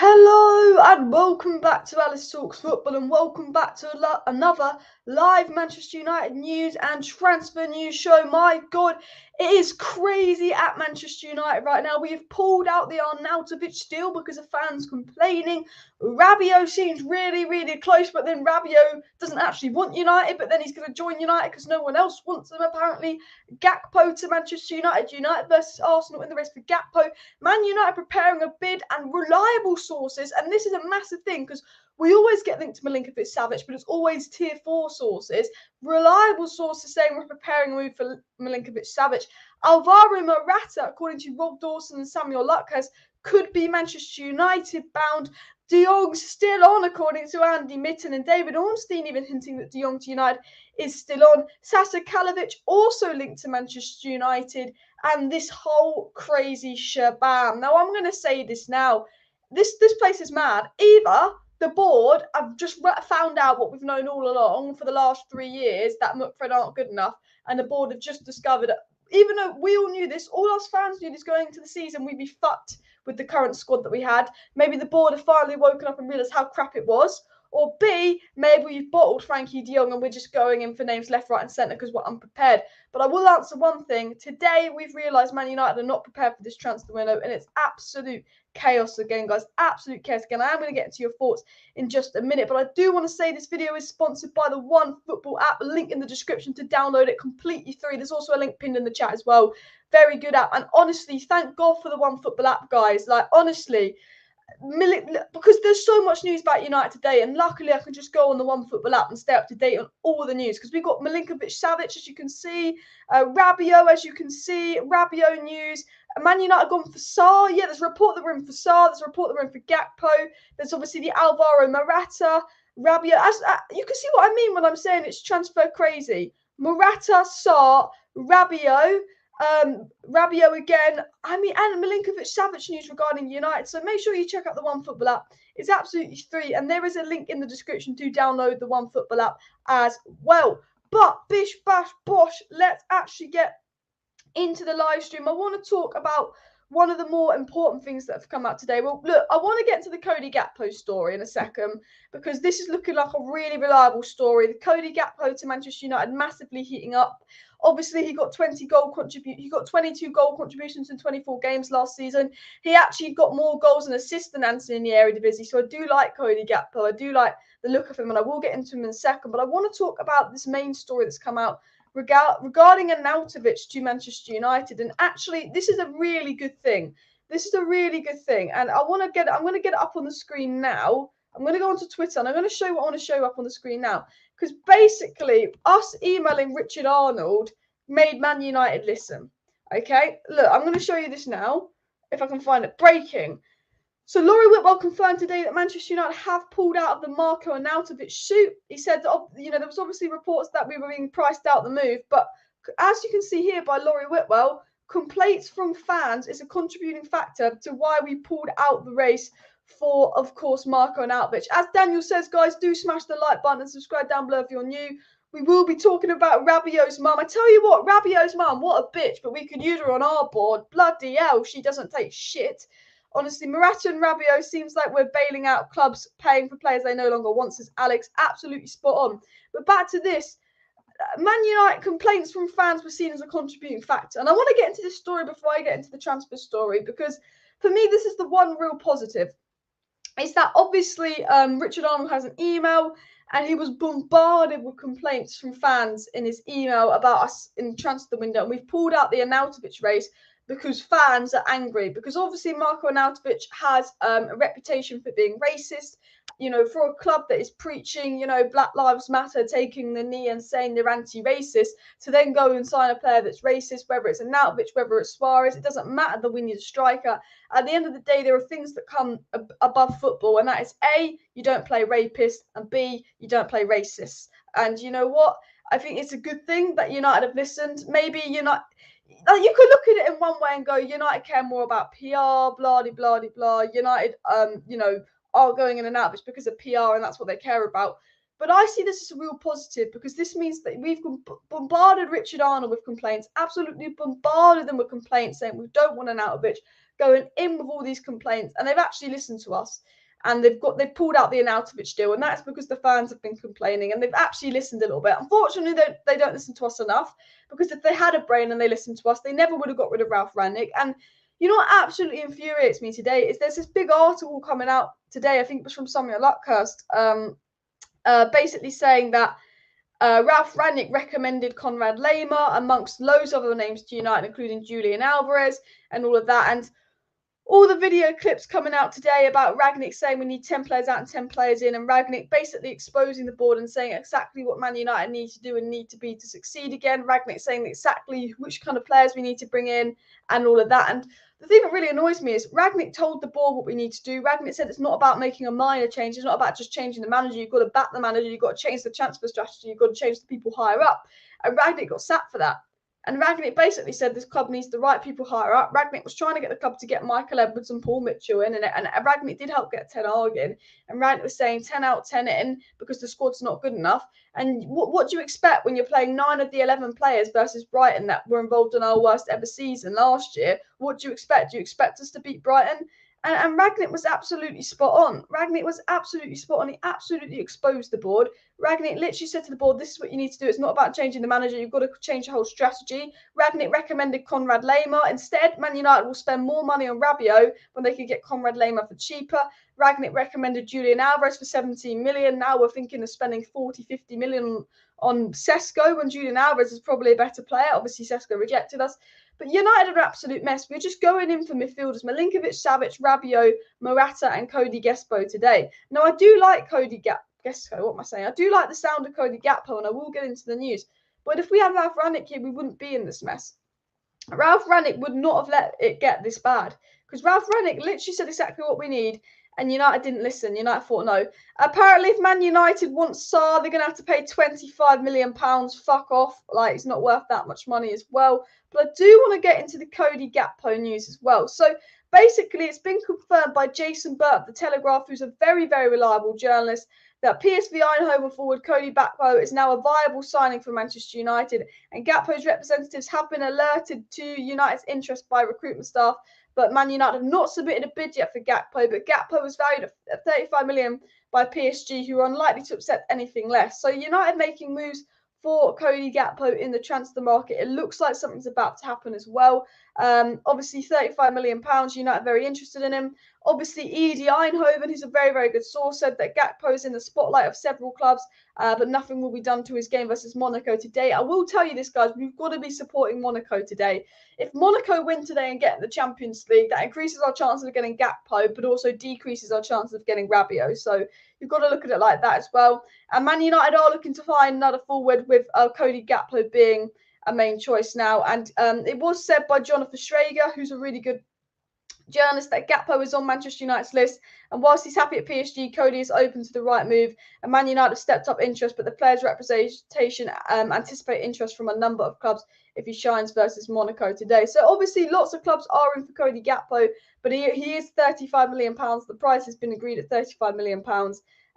Hello and welcome back to Alice Talks Football, and welcome back to another live Manchester United news and transfer news show. My God, it is crazy at Manchester United right now. We have pulled out the Arnautovic deal because of fans complaining. Rabiot seems really close, but then Rabiot doesn't actually want United, but then he's going to join United because no one else wants him apparently. Gakpo to Manchester United, United versus Arsenal in the race for Gakpo. Man United preparing a bid, and reliable sources, and this is a massive thing because we always get linked to Milinković-Savić, but it's always tier 4 sources. Reliable sources saying we're preparing a move for Milinković-Savić. ALVARO Morata, according to Rob Dawson and Samuel Luckhurst, could be Manchester United bound. De Jong's still on, according to Andy Mitten and David Ornstein, even hinting that De Jong to United is still on. Savic also linked to Manchester United, and this whole crazy shabam. Now, I'm going to say this now. This place is mad. Either the board have just found out what we've known all along for the last 3 years, that MUFC aren't good enough, and the board have just discovered, even though we all knew this, all us fans knew this going into the season, we'd be fucked with the current squad that we had. Maybe the board have finally woken up and realised how crap it was. Or B, maybe we've bottled Frenkie de Jong and we're just going in for names left, right and centre because we're unprepared. But I will answer one thing. Today, we've realised Man United are not prepared for this transfer window, and it's absolute chaos again, guys. Absolute chaos again. I am going to get into your thoughts in just a minute, but I do want to say this video is sponsored by the One Football app. A link in the description to download it completely free. There's also a link pinned in the chat as well. Very good app. And honestly, thank God for the One Football app, guys. Like, honestly, because there's so much news about United today, and luckily I can just go on the One Football app and stay up to date on all the news, because we've got Milinković-Savić, as you can see, Rabiot, as you can see, Rabiot news. Man United gone for Sarr. Yeah, there's a report that we're in for Sarr. There's a report that we're in for Gakpo. There's obviously the ALVARO Morata, Rabiot. You can see what I mean when I'm saying it's transfer crazy. Morata, Sarr, Rabiot. Rabiot again, and Milinković-Savić news regarding United. So make sure you check out the One Football app. It's absolutely free, and there is a link in the description to download the One Football app as well. But bish bash bosh, let's actually get into the live stream. I want to talk about one of the more important things that have come out today. Well, look, I want to get to the Cody Gakpo story in a second, because this is looking like a really reliable story. The Cody Gakpo to Manchester United massively heating up. Obviously, he got 22 goal contributions in 24 games last season. He actually got more goals and assists than Anthony in the Eredivisie. So I do like Cody Gakpo. I do like the look of him, and I will get into him in a second. But I want to talk about this main story that's come out regarding Arnautovic to Manchester United. And actually, this is a really good thing. This is a really good thing. And I'm going to get it up on the screen now. I'm going to go onto Twitter, and I'm going to show you what I want to show up on the screen now. Because basically, us emailing Richard Arnold made Man United listen. Okay? Look, I'm going to show you this now, if I can find it. Breaking. So Laurie Whitwell confirmed today that Manchester United have pulled out of the Marco Arnautovic suit. He said that, there was obviously reports that we were being priced out the move, but as you can see here by Laurie Whitwell, complaints from fans is a contributing factor to why we pulled out the race for, of course, Marco Arnautovic. As Daniel says, guys, do smash the like button and subscribe down below if you're new. We will be talking about Rabiot's mum. I tell you what, Rabiot's mum, what a bitch, but we could use her on our board. Bloody hell, she doesn't take shit. Honestly, Morata and Rabiot seems like we're bailing out clubs, paying for players they no longer want, says Alex. Absolutely spot on. But back to this. Man United complaints from fans were seen as a contributing factor. And I want to get into this story before I get into the transfer story, because for me, this is the one real positive. It's that obviously Richard Arnold has an email, and he was bombarded with complaints from fans in his email about us in the transfer window. And we've pulled out the Arnautovic race because fans are angry. Because obviously Marco Arnautovic has a reputation for being racist. For a club that is preaching, Black Lives Matter, taking the knee and saying they're anti-racist, to then go and sign a player that's racist, whether it's Arnautovic, whether it's Suarez, it doesn't matter that we need a striker. At the end of the day, there are things that come above football, and that is A, you don't play rapists, and B, you don't play racists. And you know what? I think it's a good thing that United have listened. Maybe United... you could look at it in one way and go, United care more about PR, blah. United, are going in and out just because of PR, and that's what they care about. But I see this as a real positive, because this means that we've bombarded Richard Arnold with complaints, absolutely bombarded them with complaints saying we don't want Arnautovic. going in with all these complaints, and they've actually listened to us. And they've pulled out the Arnautovic deal, and that's because the fans have been complaining, and they've actually listened a little bit. Unfortunately, they don't listen to us enough, because if they had a brain and they listened to us, they never would have got rid of Ralf Rangnick. And you know what absolutely infuriates me today is there's this big article coming out today, I think it was from Samuel Luckhurst, basically saying that Ralf Rangnick recommended Konrad Laimer amongst loads of other names to United, including Julian Alvarez and all of that. And all the video clips coming out today about Rangnick saying we need 10 players out and 10 players in, and Rangnick basically exposing the board and saying exactly what Man United need to do and need to be to succeed again. Rangnick saying exactly which kind of players we need to bring in and all of that. And the thing that really annoys me is Rangnick told the board what we need to do. Rangnick said it's not about making a minor change. It's not about just changing the manager. You've got to back the manager. You've got to change the transfer strategy. You've got to change the people higher up. And Rangnick got sacked for that. And Rangnick basically said this club needs the right people higher up. Rangnick was trying to get the club to get Michael Edwards and Paul Mitchell in, and Rangnick did help get Ten Hag in. And Rangnick was saying 10 out, 10 in because the squad's not good enough. And what do you expect when you're playing 9 of the 11 players versus Brighton that were involved in our worst ever season last year? What do you expect? Do you expect us to beat Brighton? And Rangnick was absolutely spot on. Rangnick was absolutely spot on. He absolutely exposed the board. Rangnick literally said to the board, this is what you need to do. It's not about changing the manager. You've got to change the whole strategy. Rangnick recommended Konrad Laimer. Instead, Man United will spend more money on Rabiot when they could get Konrad Laimer for cheaper. Rangnick recommended Julian Alvarez for 17 million. Now we're thinking of spending 40, 50 million on Sesko when Julian Alvarez is probably a better player. Obviously, Sesko rejected us. But United are an absolute mess. We're just going in for midfielders. Milinković-Savić, Rabiot, Morata and Cody Gakpo today. Now, I do like Cody Gakpo. What am I saying? I do like the sound of Cody Gakpo, and I will get into the news. But if we had Ralf Rangnick here, we wouldn't be in this mess. Ralf Rangnick would not have let it get this bad. Because Ralf Rangnick literally said exactly what we need. And United didn't listen. United thought no. Apparently, if Man United wants Sarr, they're going to have to pay £25 million. Fuck off. Like, it's not worth that much money as well. But I do want to get into the Cody Gakpo news as well. So, basically, it's been confirmed by Jason Burt of The Telegraph, who's a very, very reliable journalist, that PSV Eindhoven forward Cody Gakpo is now a viable signing for Manchester United. And Gakpo's representatives have been alerted to United's interest by recruitment staff. But Man United have not submitted a bid yet for Gakpo. But Gakpo was valued at 35 million by PSG, who are unlikely to accept anything less. So United making moves for Cody Gakpo in the transfer market. It looks like something's about to happen as well. Obviously, £35 million. United very interested in him. Obviously, ED Eindhoven, who's a very, very good source, said that Gakpo is in the spotlight of several clubs, but nothing will be done to his game versus Monaco today. I will tell you this, guys. We've got to be supporting Monaco today. If Monaco win today and get in the Champions League, that increases our chances of getting Gakpo, but also decreases our chances of getting Rabiot. So you've got to look at it like that as well. And Man United are looking to find another forward, with Cody Gakpo being a main choice now. And it was said by Jonathan Schrager, who's a really good journalist, that Gakpo is on Manchester United's list, and whilst he's happy at PSG, Cody is open to the right move, and Man United have stepped up interest, but the player's representation anticipate interest from a number of clubs if he shines versus Monaco today. So obviously lots of clubs are in for Cody Gakpo, but he is £35 million. The price has been agreed at £35 million,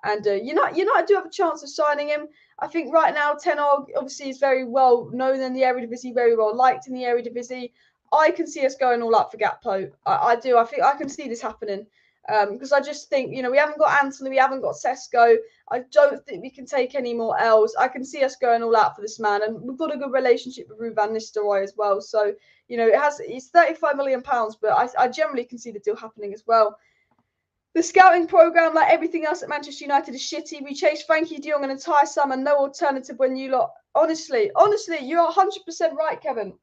and United do have a chance of signing him. I think right now Ten Hag obviously is very well known in the Eredivisie, very well liked in the Eredivisie. I can see us going all out for Gakpo. I do. I think I can see this happening because I just think, we haven't got Anthony, we haven't got Sesko. I don't think we can take any more L's. I can see us going all out for this man, and we've got a good relationship with Ruud van Nistelrooy as well. So, it's £35 million, but I generally can see the deal happening as well. The scouting programme, like everything else at Manchester United, is shitty. We chased Frenkie de Jong an entire summer, no alternative when you lot. Honestly, you're 100% right, Kevin.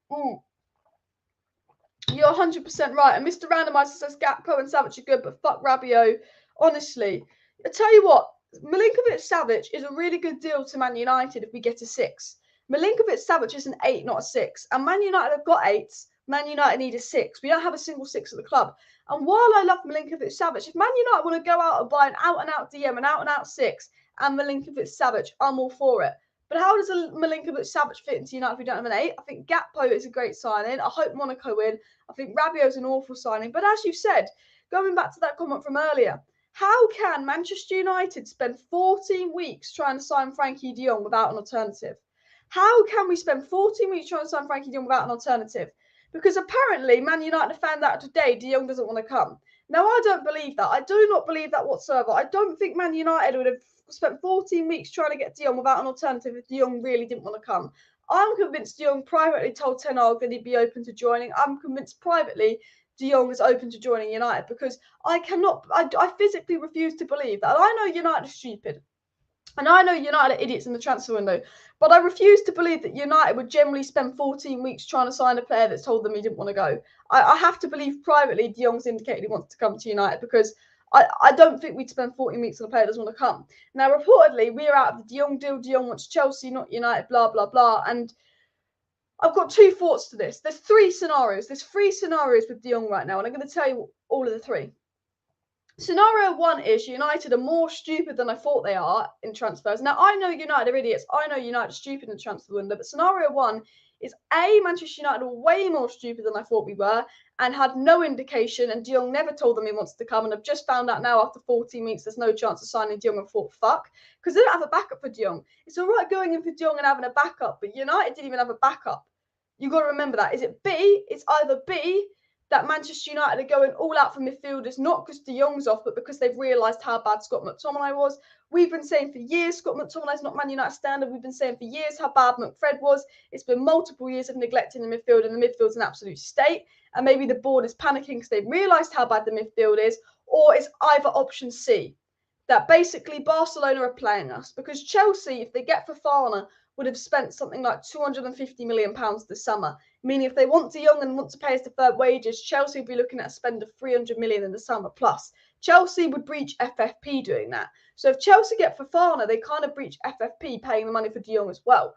You're 100% right. And Mr. Randomizer says Gakpo and Savic are good, but fuck Rabiot. Honestly, I tell you what, Milinković-Savić is a really good deal to Man United if we get a 6. Milinković-Savić is an 8, not a 6. And Man United have got 8s. Man United need a 6. We don't have a single 6 at the club. And while I love Milinković-Savić, if Man United want to go out and buy an out-and-out DM, an out-and-out 6, and Milinković-Savić, I'm all for it. But how does a Milinković-Savić fit into United if we don't have an 8? I think Gakpo is a great signing. I hope Monaco win. I think Rabiot is an awful signing. But as you said, going back to that comment from earlier, how can Manchester United spend 14 weeks trying to sign Frenkie de Jong without an alternative? How can we spend 14 weeks trying to sign Frenkie de Jong without an alternative? because apparently Man United found out today De Jong doesn't want to come. Now, I don't believe that. I do not believe that whatsoever. I don't think Man United would have spent 14 weeks trying to get De Jong without an alternative if De Jong really didn't want to come. I'm convinced De Jong privately told Ten Hag that he'd be open to joining. I'm convinced privately De Jong is open to joining United, because I physically refuse to believe that. And I know United are stupid. And I know United are idiots in the transfer window, but I refuse to believe that United would generally spend 14 weeks trying to sign a player that's told them he didn't want to go. I have to believe privately De Jong's indicated he wants to come to United, because I don't think we'd spend 14 weeks on a player that doesn't want to come. Now, reportedly, we're out of the De Jong deal. De Jong wants Chelsea, not United, blah, blah, blah. And I've got two thoughts to this. There's three scenarios. There's three scenarios with De Jong right now, and I'm going to tell you all of the three. Scenario one is United are more stupid than I thought they are in transfers. Now, I know United are idiots. I know United are stupid in the transfer window. But scenario one is A, Manchester United are way more stupid than I thought we were and had no indication, and De Jong never told them he wants to come, and I've just found out now after 14 weeks there's no chance of signing De Jong, and thought, fuck, because they don't have a backup for De Jong. It's all right going in for De Jong and having a backup, but United didn't even have a backup. You've got to remember that. Is it B? It's either B, that Manchester United are going all out for midfielders, not because De Jong's off, but because they've realised how bad Scott McTominay was. We've been saying for years, Scott McTominay's not Man United standard. We've been saying for years how bad McFred was. It's been multiple years of neglecting the midfield, and the midfield's an absolute state. And maybe the board is panicking because they've realised how bad the midfield is, or it's either option C, that basically Barcelona are playing us, because Chelsea, if they get Fofana, would have spent something like £250 million this summer. Meaning if they want De Jong and want to pay us deferred wages, Chelsea would be looking at a spend of £300 million in the summer plus. Chelsea would breach FFP doing that. So if Chelsea get Fofana, they kind of breach FFP paying the money for De Jong as well.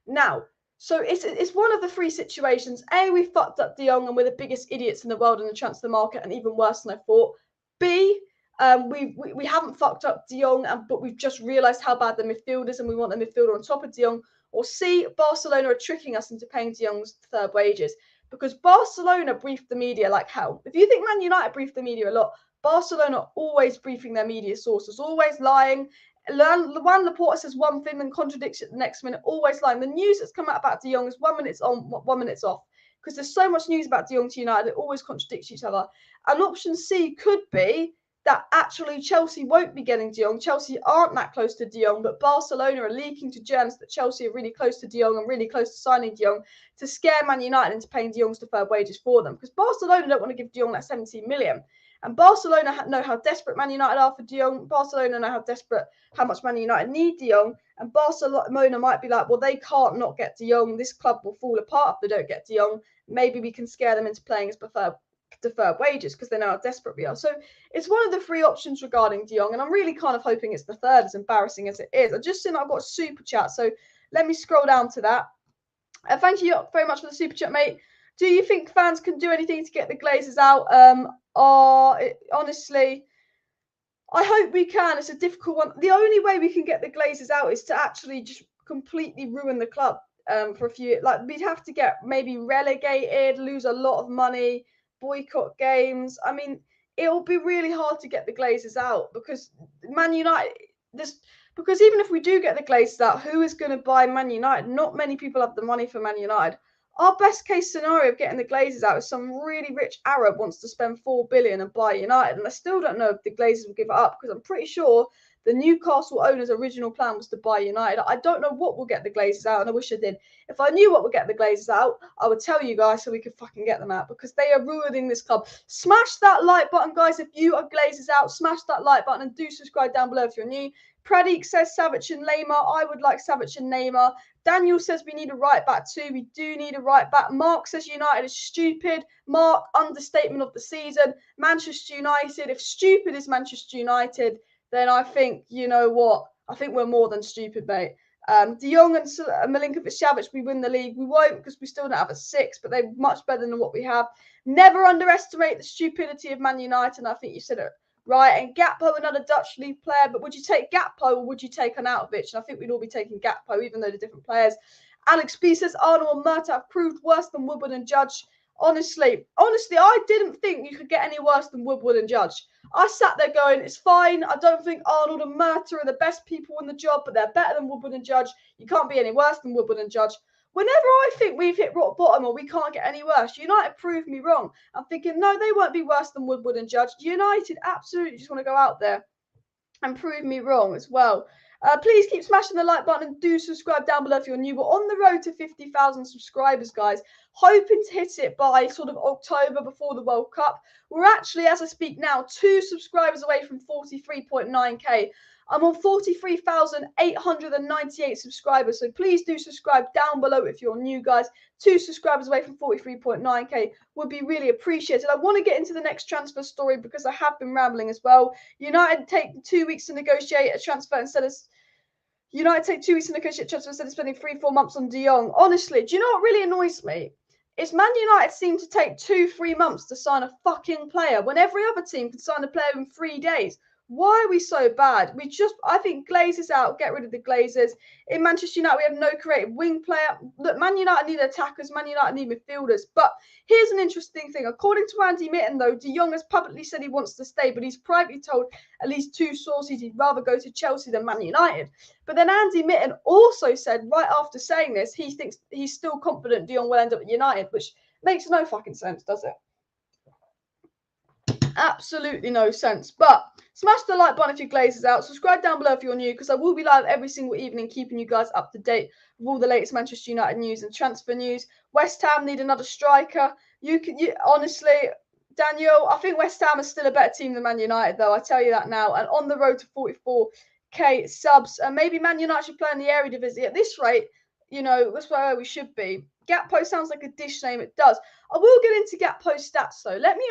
Now, so it's one of the three situations. A, we fucked up De Jong and we're the biggest idiots in the world in the transfer market, and even worse than I thought. B, we haven't fucked up De Jong, but we've just realised how bad the midfield is and we want the midfielder on top of De Jong. Or C, Barcelona are tricking us into paying De Jong's third wages, because Barcelona briefed the media like hell. If you think Man United briefed the media a lot, Barcelona are always briefing their media sources, always lying. Juan Laporta says one thing and contradicts it the next minute, always lying. The news that's come out about De Jong is 1 minute on, 1 minute off, because there's so much news about De Jong to United, it always contradicts each other. And option C could be that actually Chelsea won't be getting De Jong. Chelsea aren't that close to De Jong, but Barcelona are leaking to journalists that Chelsea are really close to De Jong and really close to signing De Jong to scare Man United into paying De Jong's deferred wages for them. Because Barcelona don't want to give De Jong that 17 million. And Barcelona know how desperate Man United are for De Jong. Barcelona know how much Man United need De Jong. And Barcelona might be like, well, they can't not get De Jong. This club will fall apart if they don't get De Jong. Maybe we can scare them into playing as deferred wages, because they know how desperate we are. So it's one of the three options regarding De Jong, and I'm really kind of hoping it's the third, as embarrassing as it is. I just seen I've got a super chat, so let me scroll down to that. Thank you very much for the super chat, mate. Do you think fans can do anything to get the Glazers out? Honestly, I hope we can. It's a difficult one. The only way we can get the Glazers out is to actually just completely ruin the club for a few. Like, we'd have to get maybe relegated, lose a lot of money, boycott games. I mean, it'll be really hard to get the Glazers out, because Man United, because even if we do get the Glazers out, who is going to buy Man United? Not many people have the money for Man United. Our best case scenario of getting the Glazers out is some really rich Arab wants to spend $4 billion and buy United, and I still don't know if the Glazers will give it up, because I'm pretty sure the Newcastle owner's original plan was to buy United. I don't know what will get the Glazers out, and I wish I did. If I knew what would get the Glazers out, I would tell you guys so we could fucking get them out, because they are ruining this club. Smash that like button, guys. If you are Glazers out, smash that like button and do subscribe down below if you're new. Pradeep says Savic and Neymar. I would like Savic and Neymar. Daniel says we need a right back too. We do need a right back. Mark says United is stupid. Mark, understatement of the season. Manchester United, if stupid is Manchester United, then I think, you know what? I think we're more than stupid, mate. De Jong and Milinković-Savić, we win the league. We won't, because we still don't have a 6, but they're much better than what we have. Never underestimate the stupidity of Man United, and I think you said it right. And Gakpo, another Dutch league player, but would you take Gakpo or would you take Arnautovic? And I think we'd all be taking Gakpo, even though they're different players. Alex B says Arnold and Morata have proved worse than Woodward and Judge. Honestly, I didn't think you could get any worse than Woodward and Judge. I sat there going, it's fine. I don't think Arnold and Morata are the best people in the job, but they're better than Woodward and Judge. You can't be any worse than Woodward and Judge. Whenever I think we've hit rock bottom or we can't get any worse, United prove me wrong. I'm thinking, no, they won't be worse than Woodward and Judge. United absolutely just want to go out there and prove me wrong as well. Please keep smashing the like button and do subscribe down below if you're new. We're on the road to 50,000 subscribers, guys. Hoping to hit it by sort of October before the World Cup. We're actually, as I speak now, 2 subscribers away from 43.9k. I'm on 43,898 subscribers, so please do subscribe down below if you're new, guys. 2 subscribers away from 43.9k would be really appreciated. I want to get into the next transfer story because I have been rambling as well. United take 2 weeks to negotiate a transfer instead of spending 3-4 months on De Jong. Honestly, do you know what really annoys me? It's Man United seem to take 2-3 months to sign a fucking player when every other team can sign a player in 3 days. Why are we so bad? I think Glazers out, get rid of the Glazers. In Manchester United, we have no creative wing player. Look, Man United need attackers, Man United need midfielders. But here's an interesting thing. According to Andy Mitten, though, De Jong has publicly said he wants to stay, but he's privately told at least 2 sources he'd rather go to Chelsea than Man United. But then Andy Mitten also said, right after saying this, he thinks he's still confident De Jong will end up at United, which makes no fucking sense, does it? Absolutely no sense. But smash the like button if your Glazers out. Subscribe down below if you're new, because I will be live every single evening, keeping you guys up to date with all the latest Manchester United news and transfer news. West Ham need another striker. Honestly, Daniel, I think West Ham is still a better team than Man United, though. I tell you that now. And on the road to 44k subs, and maybe Man United should play in the Eredivisie. At this rate, that's where we should be. Gakpo sounds like a dish name. It does. I will get into Gakpo's stats, though. Let me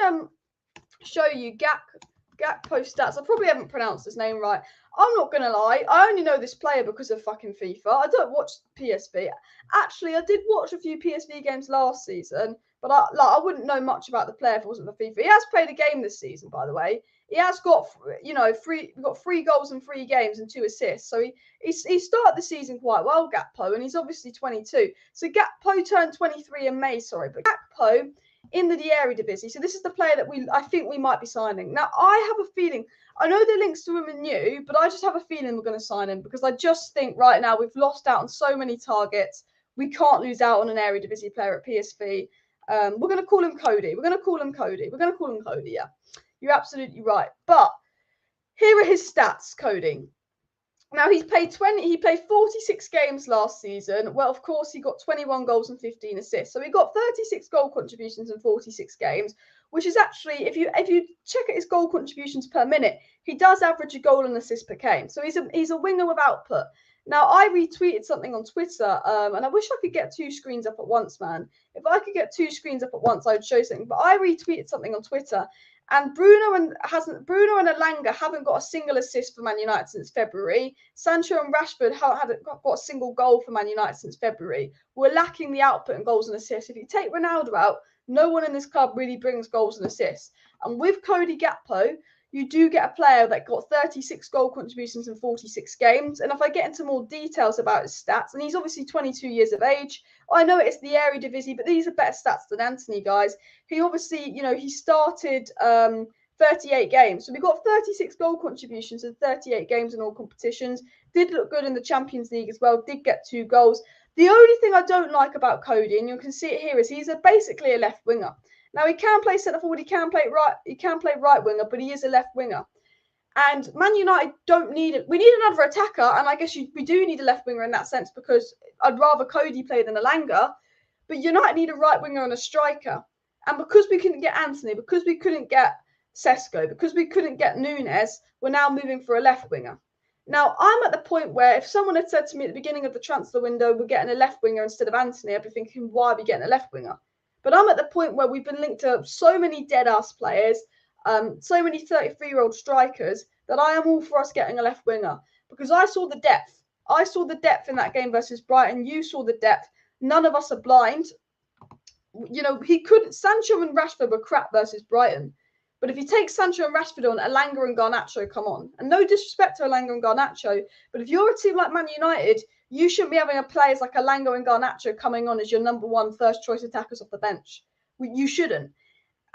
show you Gakpo stats. I probably haven't pronounced his name right. I'm not gonna lie, I only know this player because of fucking FIFA. I don't watch PSV. Actually, I did watch a few PSV games last season, but I wouldn't know much about the player if it wasn't for FIFA. He has played a game this season, by the way. He has got 3 goals in 3 games and 2 assists. So he started the season quite well, Gakpo, and he's obviously 22. So Gakpo turned 23 in May, but Gakpo in the Eredivisie. So this is the player that I think we might be signing. Now, I have a feeling, I know the links to him are new, but I just have a feeling we're going to sign him because I just think right now we've lost out on so many targets. We can't lose out on an Eredivisie player at PSV. We're going to call him Cody. Yeah, you're absolutely right. But here are his stats, Cody. Now, he played 46 games last season. Well, of course, he got 21 goals and 15 assists. So he got 36 goal contributions in 46 games, which is actually, if you check at his goal contributions per minute, he does average a goal and assist per game. So he's a winger with output. Now, I retweeted something on Twitter, and I wish I could get 2 screens up at once, man. If I could get 2 screens up at once, I would show something. But I retweeted something on Twitter. And Bruno and Elanga haven't got a single assist for Man United since February. Sancho and Rashford haven't got a single goal for Man United since February. We're lacking the output and goals and assists. If you take Ronaldo out, no one in this club really brings goals and assists. And with Cody Gakpo, you do get a player that got 36 goal contributions in 46 games. And if I get into more details about his stats, and he's obviously 22 years of age. I know it's the Eredivisie, but these are better stats than Anthony, guys. He obviously, he started 38 games. So we got 36 goal contributions in 38 games in all competitions. Did look good in the Champions League as well. Did get 2 goals. The only thing I don't like about Cody, and you can see it here, is he's basically a left winger. Now, he can play centre forward, he can play right winger, but he is a left winger. And Man United don't need it. We need another attacker, and I guess we do need a left winger in that sense because I'd rather Cody play than Elanga. But United need a right winger and a striker. And because we couldn't get Anthony, because we couldn't get Sesko, because we couldn't get Nunes, we're now moving for a left winger. Now, I'm at the point where if someone had said to me at the beginning of the transfer window, we're getting a left winger instead of Anthony, I'd be thinking, why are we getting a left winger? But I'm at the point where we've been linked to so many dead-ass players, so many 33-year-old strikers, that I am all for us getting a left winger. Because I saw the depth. I saw the depth in that game versus Brighton. You saw the depth. None of us are blind. Sancho and Rashford were crap versus Brighton. But if you take Sancho and Rashford on, Elanga and Garnacho come on. And no disrespect to Elanga and Garnacho, but if you're a team like Man United, you shouldn't be having players like Elanga and Garnacho coming on as your number 1 first choice attackers off the bench. You shouldn't.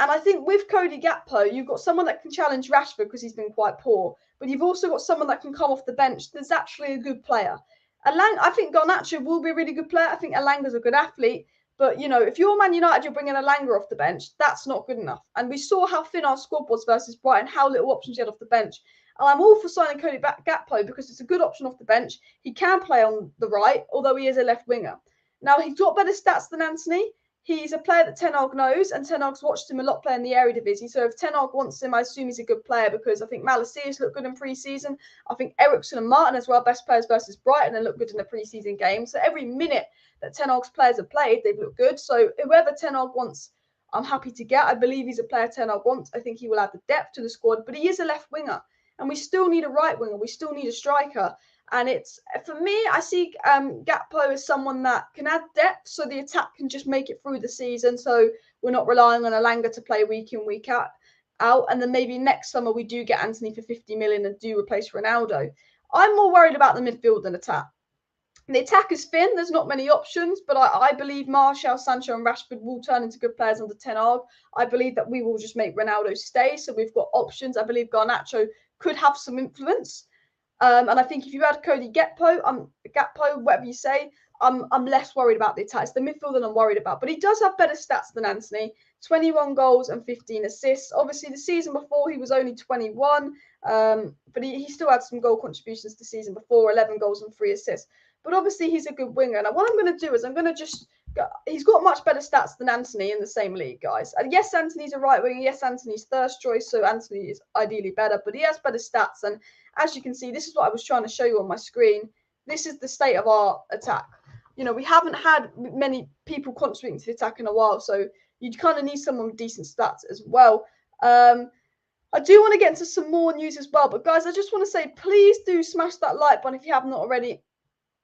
And I think with Cody Gakpo, you've got someone that can challenge Rashford because he's been quite poor. But you've also got someone that can come off the bench that's actually a good player. I think Garnacho will be a really good player. I think Elanga's a good athlete. But, you know, if you're Man United, you're bringing Elanga off the bench, that's not good enough. And we saw how thin our squad was versus Brighton, how little options he had off the bench. And I'm all for signing Cody Gakpo because it's a good option off the bench. He can play on the right, although he is a left winger. Now, he's got better stats than Antony. He's a player that Ten Hag knows, and Ten Hag's watched him a lot play in the Eredivisie. So if Ten Hag wants him, I assume he's a good player because I think Milinković-Savić looked good in pre-season. I think Eriksson and Martin as well, best players versus Brighton, and looked good in the pre-season game. So every minute that Ten Hag's players have played, they've looked good. So whoever Ten Hag wants, I'm happy to get. I believe he's a player Ten Hag wants. I think he will add the depth to the squad, but he is a left winger, and we still need a right winger. We still need a striker. And it's, for me, I see Gakpo as someone that can add depth so the attack can just make it through the season. So we're not relying on Elanga to play week in, week out. And then maybe next summer we do get Antony for 50 million and do replace Ronaldo. I'm more worried about the midfield than attack. The attack is thin. There's not many options, but I believe Martial, Sancho and Rashford will turn into good players under Ten Hag. I believe that we will just make Ronaldo stay. So we've got options. I believe Garnacho could have some influence. And I think if you add Cody Gakpo, whatever you say, I'm less worried about the attack. It's the midfield that I'm worried about. But he does have better stats than Antony. 21 goals and 15 assists. Obviously, the season before, he was only 21. But he still had some goal contributions the season before, 11 goals and 3 assists. But obviously, he's a good winger. Now, what I'm going to do is I'm going to just... He's got much better stats than Antony in the same league, guys. And yes, Antony's a right winger. Yes, Antony's first choice, so Antony is ideally better. But he has better stats. And as you can see, this is what I was trying to show you on my screen. This is the state of our attack. You know, we haven't had many people contributing to the attack in a while, so you kind of need someone with decent stats as well. I do want to get into some more news as well, but guys, I just want to say, please do smash that like button if you have not already.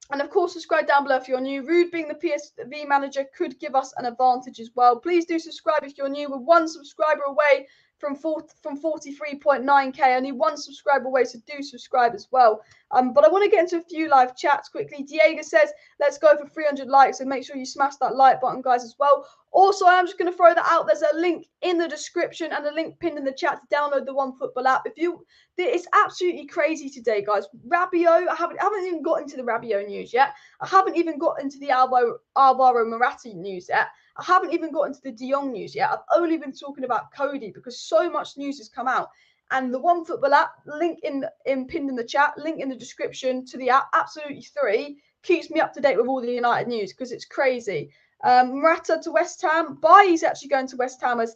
And of course, subscribe down below if you're new. Ruud being the PSV manager could give us an advantage as well. Please do subscribe if you're new. We're one subscriber away from 43.9k. Only one subscriber away, so do subscribe as well. But I want to get into a few live chats quickly. Diego says, let's go for 300 likes, so make sure you smash that like button, guys, as well. Also, I'm just going to throw that out. There's a link in the description and a link pinned in the chat to download the OneFootball app. It's absolutely crazy today, guys. Rabiot, I haven't even got into the Rabiot news yet. I haven't even got into the Alvaro Morata news yet. I haven't even got into the De Jong news yet. I've only been talking about Cody because so much news has come out. And the OneFootball app, link pinned in the chat, link in the description to the app, absolutely free, keeps me up to date with all the United news because it's crazy. Morata to West Ham. Bailly's actually going to West Ham, as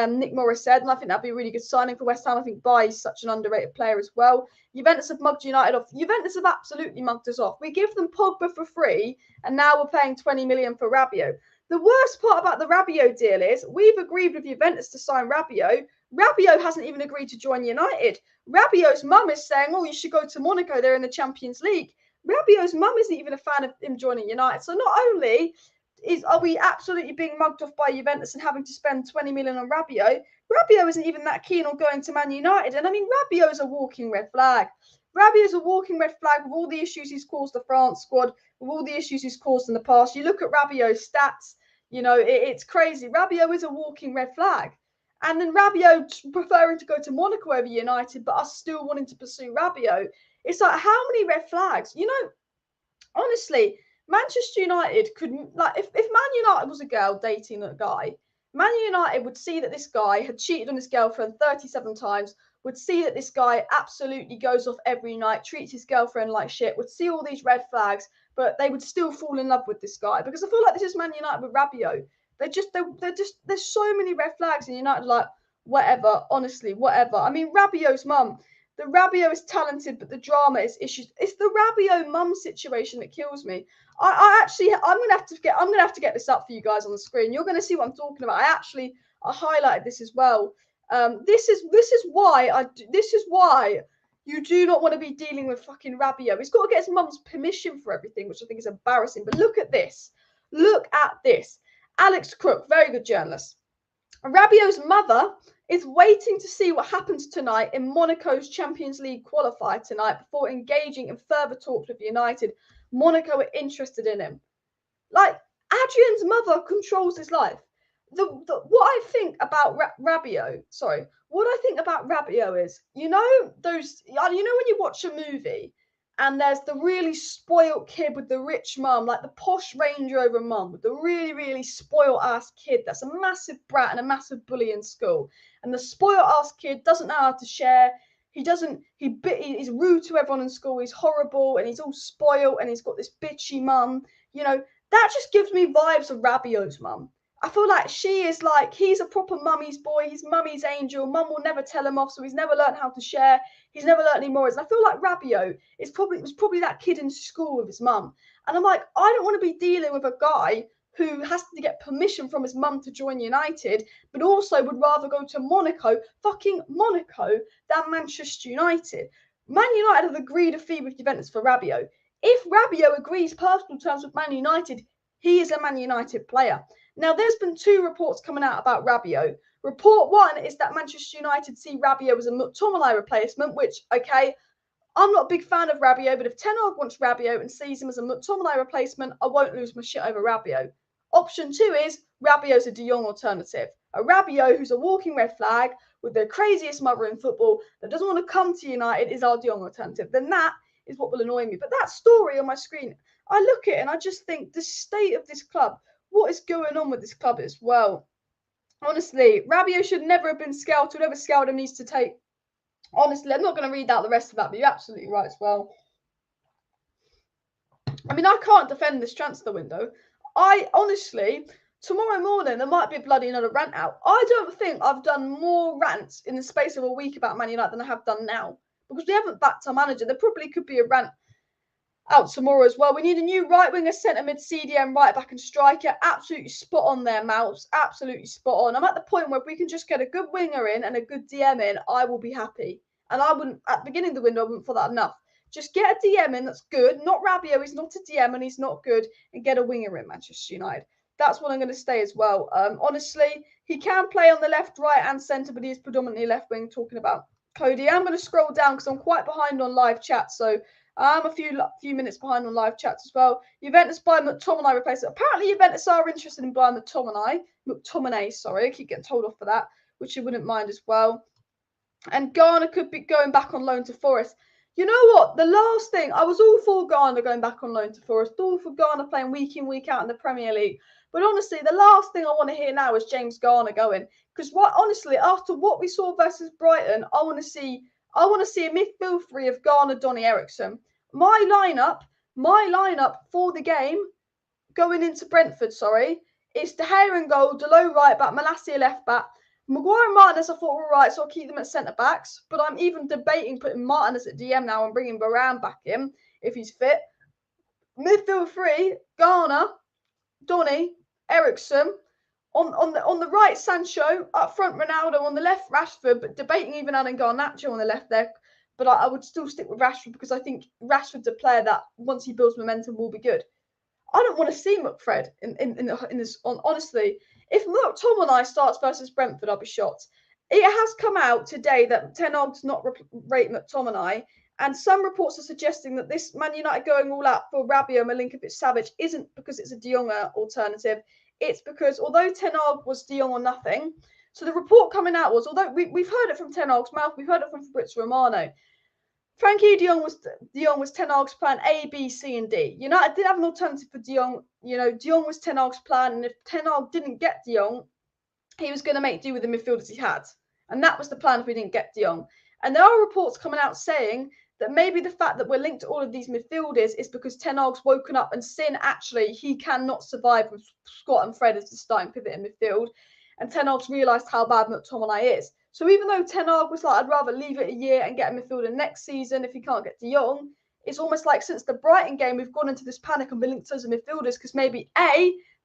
Nick Morris said, and I think that'd be a really good signing for West Ham. I think Bailly's such an underrated player as well. Juventus have mugged United off. Juventus have absolutely mugged us off. We give them Pogba for free, and now we're paying 20 million for Rabiot. The worst part about the Rabiot deal is we've agreed with Juventus to sign Rabiot. Rabiot hasn't even agreed to join United. Rabiot's mum is saying, oh, you should go to Monaco. They're in the Champions League. Rabiot's mum isn't even a fan of him joining United. So not only are we absolutely being mugged off by Juventus and having to spend 20 million on Rabiot, Rabiot isn't even that keen on going to Man United. And I mean, Rabiot's a walking red flag. Rabiot's a walking red flag with all the issues he's caused the France squad, with all the issues he's caused in the past. You look at Rabiot's stats, you know, it's crazy. Rabiot is a walking red flag. And then Rabiot preferring to go to Monaco over United, but us still wanting to pursue Rabiot. It's like, how many red flags? You know, honestly, Manchester United couldn't, like, if Man United was a girl dating a guy, Man United would see that this guy had cheated on his girlfriend 37 times, would see that this guy absolutely goes off every night, treats his girlfriend like shit, would see all these red flags, but they would still fall in love with this guy. Because I feel like this is Man United with Rabiot. There's so many red flags, and United like, whatever, honestly, whatever. I mean, Rabiot's mum, the Rabiot is talented, but the drama is issues. It's the Rabiot mum situation that kills me. I'm gonna have to get this up for you guys on the screen. You're gonna see what I'm talking about. I highlighted this as well. This is why you do not want to be dealing with fucking Rabiot. He's got to get his mum's permission for everything, which I think is embarrassing. But look at this. Look at this. Alex Crook, very good journalist. Rabiot's mother is waiting to see what happens tonight in Monaco's Champions League qualifier tonight before engaging in further talks with United. Monaco are interested in him. Like, Adrian's mother controls his life. What I think about Rabiot is, you know when you watch a movie and there's the really spoiled kid with the rich mum, like the posh Range Rover mum, with the really, really spoiled ass kid that's a massive brat and a massive bully in school. And the spoiled ass kid doesn't know how to share. He's rude to everyone in school. He's horrible and he's all spoiled and he's got this bitchy mum. You know, that just gives me vibes of Rabiot's mum. I feel like she is like, he's a proper mummy's boy. He's mummy's angel. Mum will never tell him off, so he's never learned how to share. He's never learned any morals. I feel like Rabiot was probably that kid in school with his mum. And I'm like, I don't want to be dealing with a guy who has to get permission from his mum to join United, but also would rather go to fucking Monaco, than Manchester United. Man United have agreed a fee with Juventus for Rabiot. If Rabiot agrees personal terms with Man United, he is a Man United player. Now, there's been 2 reports coming out about Rabiot. Report 1 is that Manchester United see Rabiot as a McTominay replacement, which, okay, I'm not a big fan of Rabiot, but if Ten Hag wants Rabiot and sees him as a McTominay replacement, I won't lose my shit over Rabiot. Option 2 is Rabiot's a De Jong alternative. A Rabiot who's a walking red flag with the craziest mother in football that doesn't want to come to United is our De Jong alternative. Then that is what will annoy me. But that story on my screen, I look at it and I just think the state of this club, what is going on with this club as well? Honestly, Rabiot should never have been scouted. Whoever scouted him needs to take. Honestly, I'm not going to read out the rest of that, but you're absolutely right as well. I mean, I can't defend this transfer window. I honestly, tomorrow morning, there might be a bloody another rant out. I don't think I've done more rants in the space of a week about Man United than I have done now, because we haven't backed our manager. There probably could be a rant out tomorrow as well. We need a new right winger, centre mid, CDM, right back and striker. Absolutely spot on there, Mouse. Absolutely spot on. I'm at the point where if we can just get a good winger in and a good DM in, I will be happy. And I wouldn't, at the beginning of the window, I wouldn't thought that enough. Just get a DM in that's good. Not Rabiot, he's not a DM and he's not good. And get a winger in Manchester United. That's what I'm going to say as well. Honestly, he can play on the left, right and centre, but he is predominantly left wing. Talking about Cody, I'm going to scroll down because I'm quite behind on live chat. So I'm a few minutes behind on live chats as well. Juventus buy McTominay replacement. Apparently, Juventus are interested in buying McTominay, sorry. I keep getting told off for that, which you wouldn't mind as well. And Garner could be going back on loan to Forest. You know what? The last thing, I was all for Garner going back on loan to Forest, all for Garner playing week in, week out in the Premier League. But honestly, the last thing I want to hear now is James Garner going. Because honestly, after what we saw versus Brighton, I want to see a midfield 3 of Garner, Donny, Eriksson. My lineup for the game going into Brentford, is De Gea in goal, Delo right back, Malacia left back. Maguire and Martinez I thought were right, so I'll keep them at centre backs. But I'm even debating putting Martinez at DM now and bringing Varane back in if he's fit. Midfield 3, Garner, Donny, Eriksson. On the right, Sancho. Up front, Ronaldo. On the left, Rashford. But debating even adding Garnacho on the left there. But I would still stick with Rashford because I think Rashford's a player that once he builds momentum will be good. I don't want to see McFred in this. Honestly, if McTominay starts versus Brentford, I'll be shocked. It has come out today that Ten Hag does not rate McTominay, and some reports are suggesting that this Man United going all out for Rabiot, Milinković-Savić isn't because it's a De Jong alternative. It's because although Ten Hag was De Jong or nothing, so the report coming out was, although we've heard it from Ten Hag's mouth, we've heard it from Fabrizio Romano. Frankie De Jong was Ten Hag's plan A, B, C, and D. United did have an alternative for De Jong. De Jong was Ten Hag's plan, and if Ten Hag didn't get De Jong, he was going to make do with the midfielders he had. And that was the plan if we didn't get De Jong. And there are reports coming out saying that maybe the fact that we're linked to all of these midfielders is because Ten Hag's woken up and seen actually he cannot survive with Scott and Fred as the starting pivot in midfield. And Ten Hag's realised how bad McTominay is. So even though Ten Hag was like, I'd rather leave it a year and get a midfielder next season if he can't get De Jong, it's almost like since the Brighton game, we've gone into this panic and been linked to those midfielders because maybe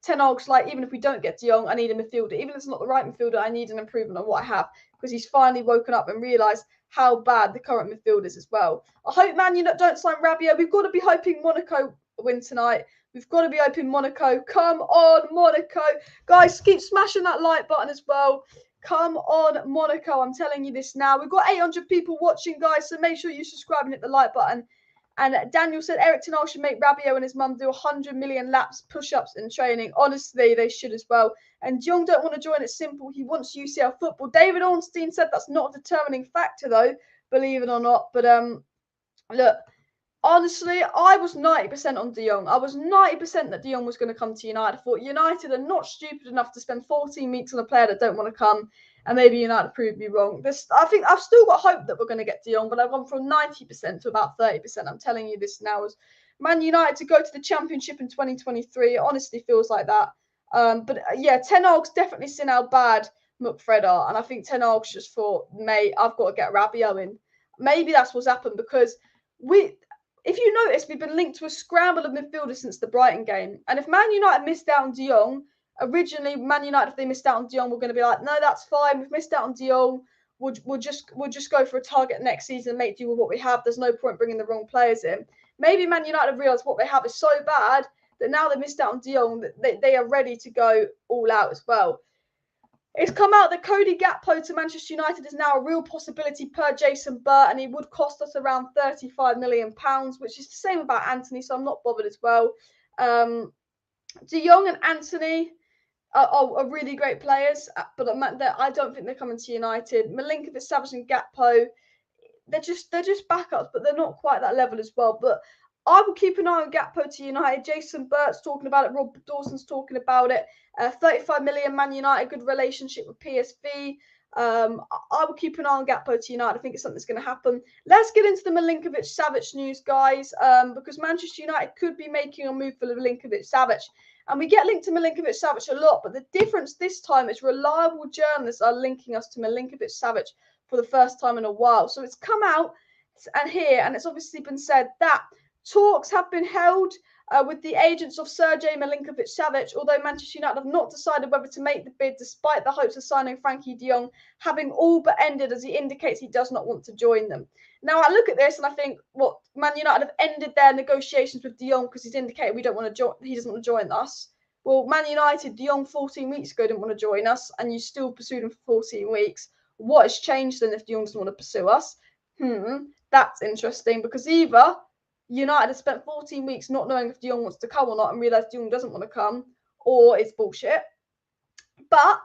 Ten Hag's like, even if we don't get De Jong, I need a midfielder. Even if it's not the right midfielder, I need an improvement on what I have because he's finally woken up and realised how bad the current midfield is as well. I hope Man United don't sign Rabiot. We've got to be hoping Monaco win tonight. We've got to be hoping Monaco. Come on, Monaco. Guys, keep smashing that like button as well. Come on, Monaco. I'm telling you this now. We've got 800 people watching, guys, so make sure you subscribe and hit the like button. And Daniel said Erik ten Hag should make Rabiot and his mum do 100 million laps, push-ups in training. Honestly, they should as well. And Jung don't want to join. It's simple. He wants UCL football. David Ornstein said that's not a determining factor, though, believe it or not. But look, Honestly, I was 90% on De Jong. I was 90% that De Jong was going to come to United. I thought United are not stupid enough to spend 14 weeks on a player that don't want to come, and maybe United proved me wrong. I think I've still got hope that we're going to get De Jong, but I've gone from 90% to about 30%. I'm telling you this now. As Man United to go to the Championship in 2023, it honestly feels like that. But yeah, Ten Hag's definitely seen how bad McFred are, and I think Ten Hag's just thought, mate, I've got to get Rabiot in. Maybe that's what's happened, because if you notice, we've been linked to a scramble of midfielders since the Brighton game. And if Man United missed out on De Jong, originally Man United, if they missed out on De Jong, we're going to be like, no, that's fine. We've missed out on De Jong. We'll just go for a target next season and make do with what we have. There's no point bringing the wrong players in. Maybe Man United have realised what they have is so bad that now they missed out on De Jong, that they are ready to go all out as well. It's come out that Cody Gakpo to Manchester United is now a real possibility per Jason Burt, and he would cost us around £35 million, which is the same about Anthony, so I'm not bothered as well. De Jong and Anthony are really great players, but I don't think they're coming to United. Milinković-Savić and Gakpo, they're just backups, but they're not quite that level as well. But I will keep an eye on Gakpo to United. Jason Burt's talking about it. Rob Dawson's talking about it. 35 million Man United, good relationship with PSV. I will keep an eye on Gakpo to United. I think it's something that's going to happen. Let's get into the Milinković-Savić news, guys, because Manchester United could be making a move for Milinković-Savić. And we get linked to Milinković-Savić a lot, but the difference this time is reliable journalists are linking us to Milinković-Savić for the first time in a while. So it's come out and it's obviously been said that talks have been held with the agents of Sergej Milinković-Savić, although Manchester United have not decided whether to make the bid despite the hopes of signing FRENKIE de Jong having all but ended, as he indicates he does not want to join them. Now, I look at this and I think, what, Man United have ended their negotiations with de Jong because he's indicated he doesn't want to join us. Well, Man United, de Jong 14 weeks ago didn't want to join us, and you still pursued him for 14 weeks. What has changed then if de Jong doesn't want to pursue us? That's interesting, because either United has spent 14 weeks not knowing if de Jong wants to come or not and realised de Jong doesn't want to come, or it's bullshit. But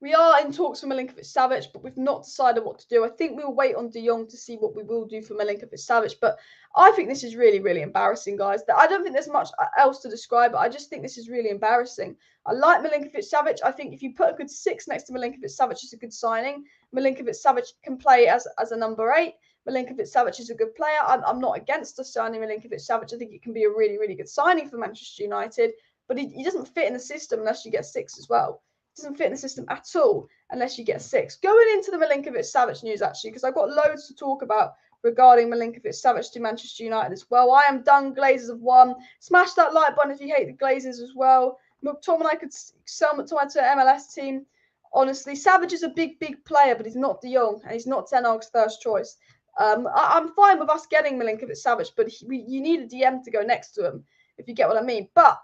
we are in talks for Milinković-Savić, but we've not decided what to do. I think we'll wait on de Jong to see what we will do for Milinković-Savić. But I think this is really, really embarrassing, guys. I don't think there's much else to describe it. I just think this is really embarrassing. I like Milinković-Savić. I think if you put a good 6 next to Milinković-Savić, it's a good signing. Milinković-Savić can play as a number 8. Milinković-Savić is a good player. I'm not against us signing Milinković-Savić. I think it can be a really, really good signing for Manchester United. But he doesn't fit in the system unless you get 6 as well. Doesn't fit in the system at all unless you get 6. Going into the Milinković-Savić news, actually, because I've got loads to talk about regarding Milinković-Savić to Manchester United as well. I am done. Glazers have won. Smash that like button if you hate the Glazers as well. McTominay could sell McTominay to an MLS team. Honestly, Savic is a big, big player, but he's not de Jong, and he's not Ten Hag's first choice. I'm fine with us getting Milinković-Savić, but you need a DM to go next to him, if you get what I mean. But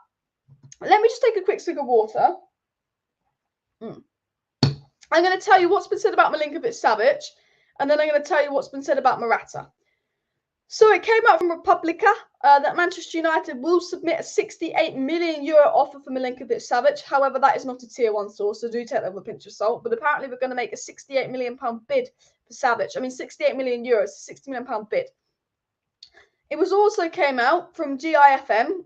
let me just take a quick swig of water. I'm going to tell you what's been said about Milinković-Savić, and then I'm going to tell you what's been said about Morata. So it came out from Republica that Manchester United will submit a €68 million offer for Milinković-Savić. However, that is not a tier 1 source, so do take that with a pinch of salt. But apparently we're going to make a £68 million bid for Savic. I mean, €68 million, £60 million bid. It was also came out from GIFM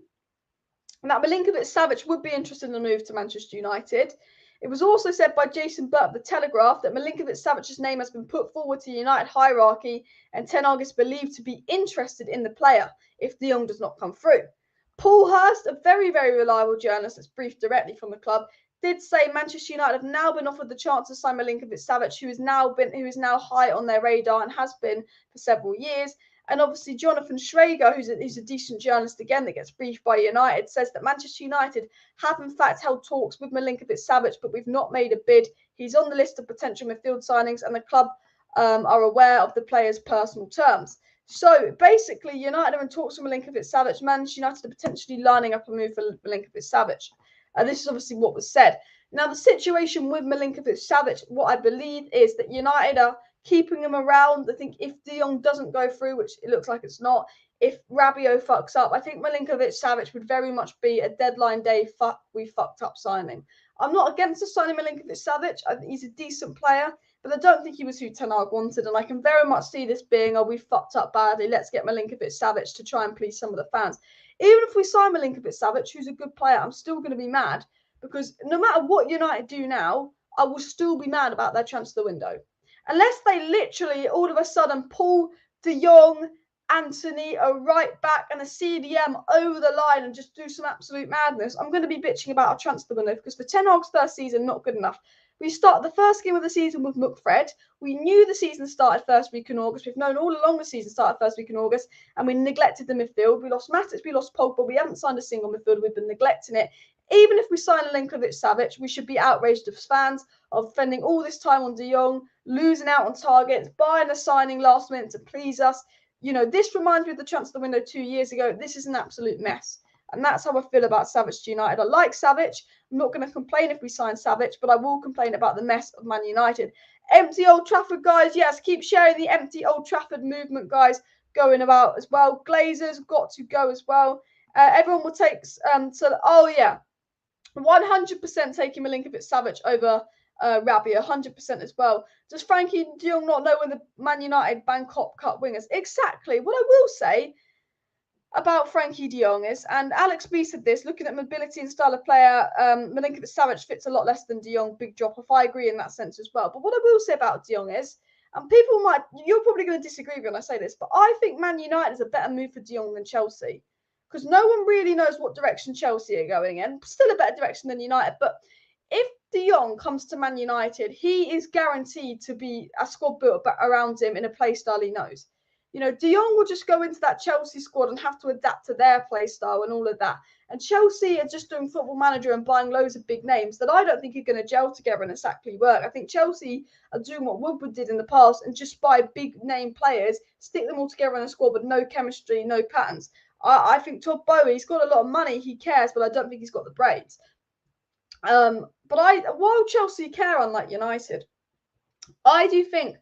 that Milinković-Savić would be interested in a move to Manchester United. It was also said by Jason Burt of The Telegraph that Milinković-Savic's name has been put forward to United hierarchy, and Ten Hag is believed to be interested in the player if de Jong does not come through. Paul Hurst, a very, very reliable journalist that's briefed directly from the club, did say Manchester United have now been offered the chance to sign Milinković-Savić, who is now high on their radar and has been for several years. And obviously, Jonathan Schrager, who's a decent journalist again that gets briefed by United, says that Manchester United have in fact held talks with Milinković-Savić, but we've not made a bid. He's on the list of potential midfield signings, and the club are aware of the player's personal terms. So basically, United are in talks with Milinković-Savić. Manchester United are potentially lining up a move for Milinković-Savić. This is obviously what was said. Now, the situation with Milinković-Savić, what I believe is that United are keeping him around. I think if de Jong doesn't go through, which it looks like it's not, if Rabiot fucks up, I think Milinković-Savić would very much be a deadline day we fucked up signing. I'm not against the signing Milinković-Savić. I think he's a decent player. but I don't think he was who Ten Hag wanted, and I can very much see this being, oh, we fucked up badly, let's get Milinković-Savić to try and please some of the fans. Even if we sign Milinković-Savić, who's a good player, I'm still going to be mad, because no matter what United do now, I will still be mad about their transfer window. Unless they literally all of a sudden pull De Jong, Anthony, a right back and a CDM over the line and just do some absolute madness, I'm going to be bitching about our transfer window, because for Ten Hag's first season, not good enough. We start the first game of the season with McFred. We knew the season started first week in August. We've known all along the season started first week in August, and we neglected the midfield. We lost Matic, we lost Pogba. We haven't signed a single midfielder. We've been neglecting it. Even if we sign Milinković-Savić, we should be outraged as fans of spending all this time on De Jong, losing out on targets, buying a signing last minute to please us. You know, this reminds me of the transfer window 2 years ago. This is an absolute mess. And that's how I feel about Savic to United. I like Savic. I'm not going to complain if we sign Savic, but I will complain about the mess of Man United. Empty Old Trafford, guys. Yes, keep sharing the empty Old Trafford movement, guys, going about as well. Glazers got to go as well. Everyone will take, oh yeah, 100% taking Milinković-Savić over Rabiot, 100% as well. Does Frenkie de Jong not know when the Man United Bangkok cut wingers? Exactly. What I will say about Frenkie de Jong is, and Alex B said this, looking at mobility and style of player, Milinković-Savić fits a lot less than de Jong, big drop off. I agree in that sense as well. But what I will say about de Jong is, and people might, you're probably going to disagree with me when I say this, but I think Man United is a better move for de Jong than Chelsea, because no one really knows what direction Chelsea are going in. Still a better direction than United, but if de Jong comes to Man United, he is guaranteed to be a squad built around him in a play style he knows. You know, de Jong will just go into that Chelsea squad and have to adapt to their play style and all of that. And Chelsea are just doing Football Manager and buying loads of big names that I don't think are going to gel together and exactly work. I think Chelsea are doing what Woodward did in the past and just buy big name players, stick them all together in a squad with no chemistry, no patterns. I think Todd Bowie, he's got a lot of money, he cares, but I don't think he's got the brains. But while Chelsea care, unlike United, I do think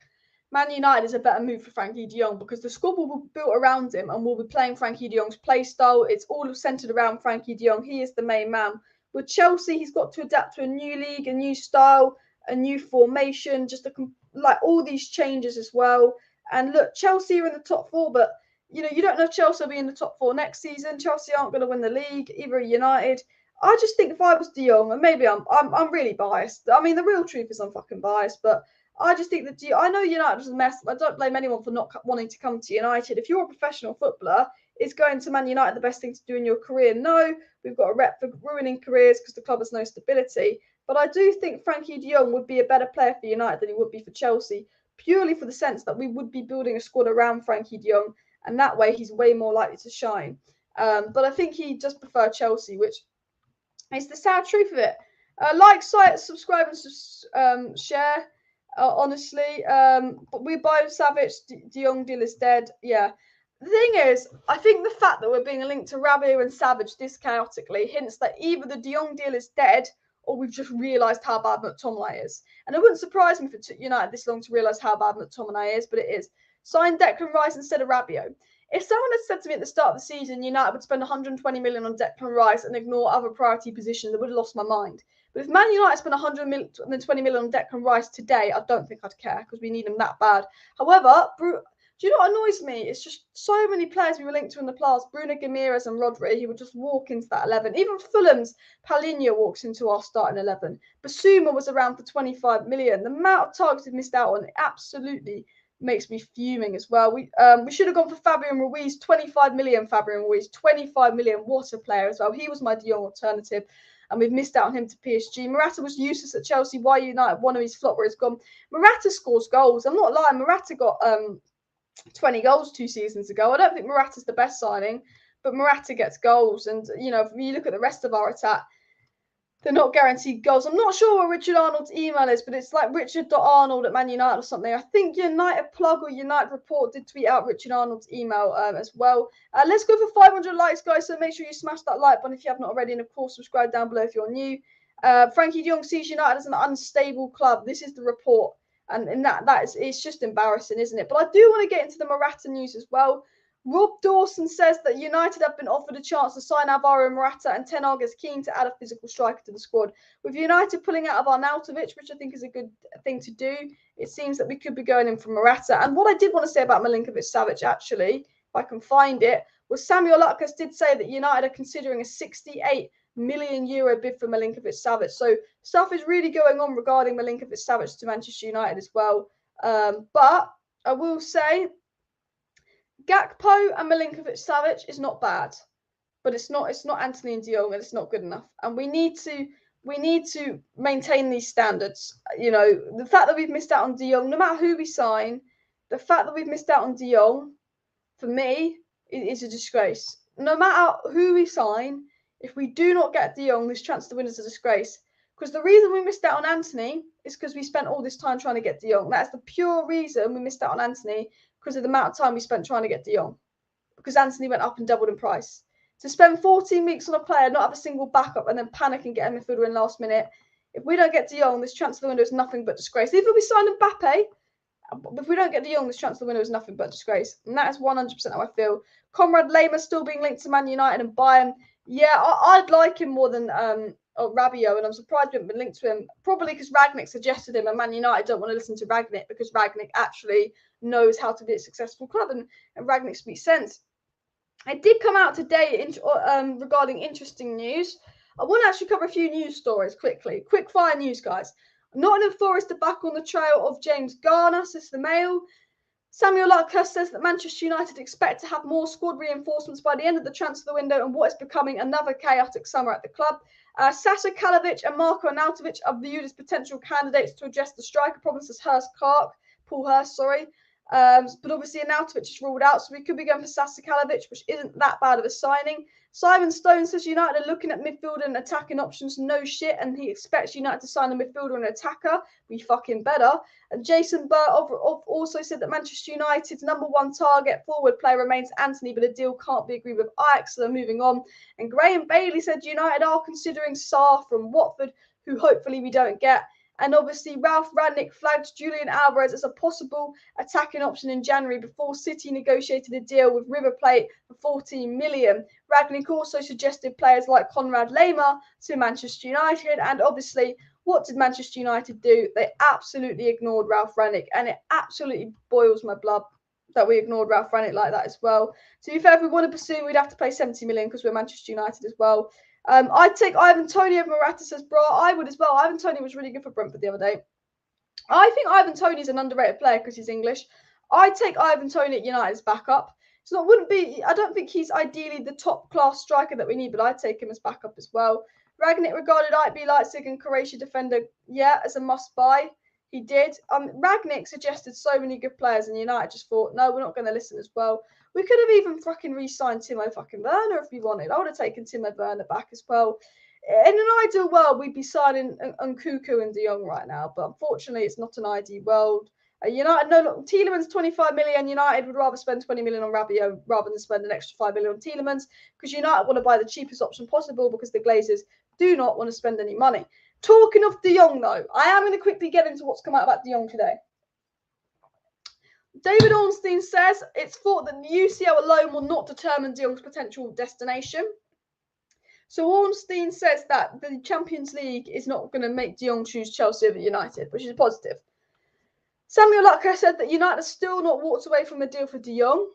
Man United is a better move for Frenkie de Jong, because the squad will be built around him and will be playing Frenkie de Jong's play style. It's all centered around Frenkie de Jong. He is the main man. With Chelsea, he's got to adapt to a new league, a new style, a new formation, just like all these changes as well. And look, Chelsea are in the top four, but you know, you don't know if Chelsea will be in the top four next season. Chelsea aren't going to win the league, either are United. I just think if I was de Jong, and maybe I'm really biased. I mean, the real truth is I'm fucking biased, but I just think that I know United is a mess. I don't blame anyone for not wanting to come to United. If you're a professional footballer, is going to Man United the best thing to do in your career? No, we've got a rep for ruining careers because the club has no stability. But I do think Frenkie de Jong would be a better player for United than he would be for Chelsea, purely for the sense that we would be building a squad around Frenkie de Jong, and that way he's way more likely to shine. But I think he does prefer Chelsea, which is the sad truth of it. Like, subscribe, and share. Honestly, but we buy Savic, de Jong deal is dead. Yeah. The thing is, I think the fact that we're being linked to Rabiot and Savic this chaotically hints that either the de Jong deal is dead or we've just realised how bad McTominay is. And it wouldn't surprise me for United this long to realise how bad McTominay is, but it is. Sign Declan Rice instead of Rabiot. If someone had said to me at the start of the season United would spend 120 million on Declan Rice and ignore other priority positions, I would have lost my mind. But if Man United spent 120 million on Declan Rice today, I don't think I'd care, because we need him that bad. However, do you know what annoys me? It's just so many players we were linked to in the past, Bruno Guimaraes and Rodri, he would just walk into that 11. Even Fulham's Paulinho walks into our starting 11. Basuma was around for 25 million. The amount of targets we've missed out on absolutely makes me fuming as well. We should have gone for Fabian Ruiz, 25 million. Fabian Ruiz, 25 million. What a player as well. He was my de Jong alternative, and we've missed out on him to PSG. Morata was useless at Chelsea. Why United? One of his flop where it's gone. Morata scores goals. I'm not lying. Morata got 20 goals 2 seasons ago. I don't think Morata's the best signing, but Morata gets goals. And you know, if you look at the rest of our attack, they're not guaranteed goals. I'm not sure what Richard Arnold's email is, but it's like richard.arnold at Man United or something. I think United Plug or United Report did tweet out Richard Arnold's email as well. Let's go for 500 likes, guys. So make sure you smash that like button if you have not already. And of course, subscribe down below if you're new. Frenkie de Jong sees United as an unstable club. This is the report. And in it's just embarrassing, isn't it? But I do want to get into the Morata news as well. Rob Dawson says that United have been offered a chance to sign ALVARO and Morata, and Ten Hag is keen to add a physical striker to the squad. With United pulling out of Arnautovic, which I think is a good thing to do, it seems that we could be going in for Morata. And what I did want to say about Milinković-Savić, actually, if I can find it, was Samuel Lukas did say that United are considering a €68 million bid for Milinković-Savić. So stuff is really going on regarding Milinković-Savić to Manchester United as well. But I will say, Gakpo and Milinković-Savić is not bad, but it's not Anthony and De Jong, and it's not good enough. And we need to maintain these standards. You know, the fact that we've missed out on De Jong, no matter who we sign, the fact that we've missed out on De Jong, for me, is a disgrace. No matter who we sign, if we do not get De Jong, this chance to win is a disgrace. Because the reason we missed out on Anthony is because we spent all this time trying to get De Jong. That's the pure reason we missed out on Anthony, because of the amount of time we spent trying to get De Jong. Because Anthony went up and doubled in price. To spend 14 weeks on a player, not have a single backup, and then panic and get a midfielder in last minute. If we don't get De Jong, this transfer window is nothing but disgrace. Even if we sign Mbappe, if we don't get De Jong, this transfer window is nothing but disgrace. And that is 100% how I feel. Conrad Lema still being linked to Man United and Bayern. Yeah, I'd like him more than Rabiot, and I'm surprised we haven't been linked to him. Probably because Rangnick suggested him, and Man United don't want to listen to Rangnick because Rangnick actually knows how to be a successful club, and Rangnick speaks sense. It did come out today regarding interesting news. I want to actually cover a few news stories quickly. Quick fire news, guys. Nottingham Forest are back on the trail of James Garner, says the Mail. Samuel Lukas says that Manchester United expect to have more squad reinforcements by the end of the transfer window and what is becoming another chaotic summer at the club. Sasa Kalinic and Marko Arnautovic are viewed as potential candidates to address the striker problems, as Paul Hurst, sorry. But obviously Arnautovic is ruled out, so we could be going for Sasa Kalinic, which isn't that bad of a signing. Simon Stone says United are looking at midfield and attacking options. No shit, and he expects United to sign a midfielder and an attacker. We fucking better. And Jason Burt also said that Manchester United's #1 target forward player remains Anthony, but a deal can't be agreed with Ajax, so they're moving on. And Graham Bailey said United are considering Sarr from Watford, who hopefully we don't get. And obviously, Ralph Rangnick flagged Julian Alvarez as a possible attacking option in January before City negotiated a deal with River Plate for 14 million. Rangnick also suggested players like Conrad Lema to Manchester United. And obviously, what did Manchester United do? They absolutely ignored Ralph Rangnick. And it absolutely boils my blood that we ignored Ralph Rangnick like that as well. To be fair, if we want to pursue, we'd have to pay 70 million because we're Manchester United as well. I'd take Ivan Toney over Morata, says bro. I would as well. Ivan Toney was really good for Brentford the other day. I think Ivan Toney is an underrated player because he's English. I'd take Ivan Toney at United's backup. So I don't think he's ideally the top class striker that we need, but I'd take him as backup as well. Rangnick regarded IB Leipzig and Croatia defender, as a must buy. He did. Rangnick suggested so many good players, and United just thought, no, we're not going to listen as well. We could have even fucking re-signed Timo fucking Werner if we wanted. I would have taken Timo Werner back as well. In an ideal world, we'd be signing Nkunku and De Jong right now, but unfortunately, it's not an ideal world. Tielemans 25 million. United would rather spend 20 million on Rabiot rather than spend an extra 5 million on Tielemans because United want to buy the cheapest option possible because the Glazers do not want to spend any money. Talking of De Jong, though, I am going to quickly get into what's come out about De Jong today. David Ornstein says it's thought that the UCL alone will not determine De Jong's potential destination. So Ornstein says that the Champions League is not going to make De Jong choose Chelsea over United, which is positive. Samuel Lukas said that United have still not walked away from the deal for De Jong.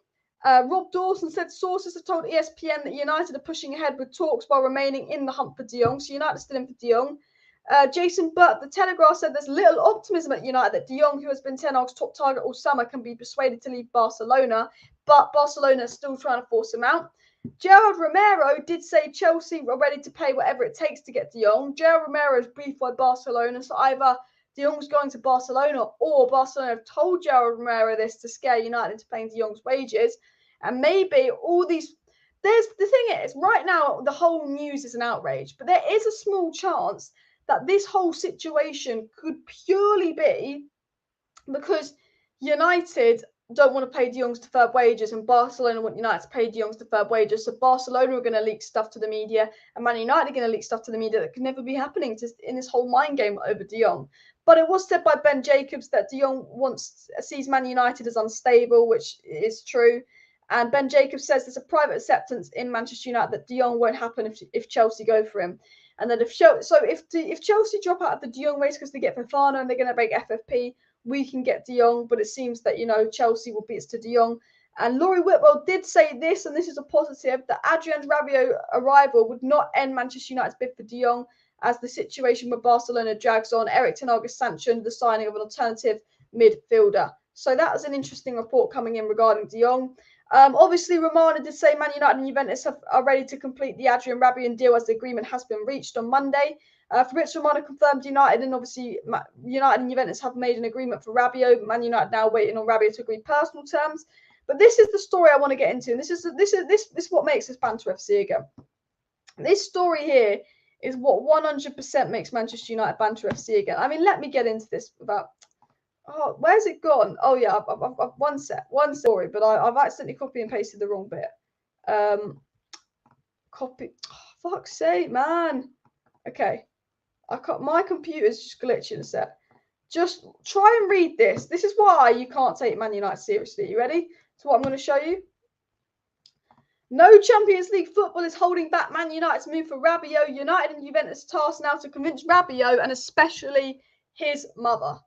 Rob Dawson said sources have told ESPN that United are pushing ahead with talks while remaining in the hunt for De Jong. So United are still in for De Jong. Jason Burt, the Telegraph, said there's little optimism at United that De Jong, who has been Ten Hag's top target all summer, can be persuaded to leave Barcelona, but Barcelona is still trying to force him out. Gerard Romero did say Chelsea are ready to pay whatever it takes to get De Jong. Gerard Romero is briefed by Barcelona, so either De Jong's going to Barcelona or Barcelona have told Gerard Romero this to scare United into paying De Jong's wages. And maybe all these... The thing is, right now, the whole news is an outrage, but there is a small chance that this whole situation could purely be because United don't want to pay De Jong's deferred wages and Barcelona want United to pay De Jong's deferred wages. So Barcelona are going to leak stuff to the media and Man United are going to leak stuff to the media that could never be happening in this whole mind game over De Jong. But it was said by Ben Jacobs that De Jong sees Man United as unstable, which is true. And Ben Jacobs says there's a private acceptance in Manchester United that De Jong won't happen if Chelsea go for him. And then if Chelsea drop out of the De Jong race because they get Fofana and they're going to break FFP, we can get De Jong. But it seems that, you know, Chelsea will beat us to De Jong. And Laurie Whitwell did say this, and this is a positive, that Adrien Rabiot's arrival would not end Manchester United's bid for De Jong, as the situation with Barcelona drags on. Erik ten Hag has sanctioned the signing of an alternative midfielder. So that was an interesting report coming in regarding De Jong. Obviously, Romano did say Man United and Juventus are ready to complete the Adrien Rabiot deal, as the agreement has been reached on Monday. Fabrizio Romano confirmed United, and obviously United and Juventus have made an agreement for Rabiot. Man United now waiting on Rabiot to agree personal terms. But this is the story I want to get into, and this is what makes this Banter FC again. This story here is what 100% makes Manchester United Banter FC again. I mean, let me get into this without. Oh, where's it gone? Oh yeah, I've one story, but I've accidentally copied and pasted the wrong bit. Copy. Oh, fuck's sake, man. Okay, my computer's just glitching a sec. Just try and read this. This is why you can't take Man United seriously. You ready? So what I'm going to show you. No Champions League football is holding back Man United's move for Rabiot. United and Juventus tasked now to convince Rabiot, and especially his mother.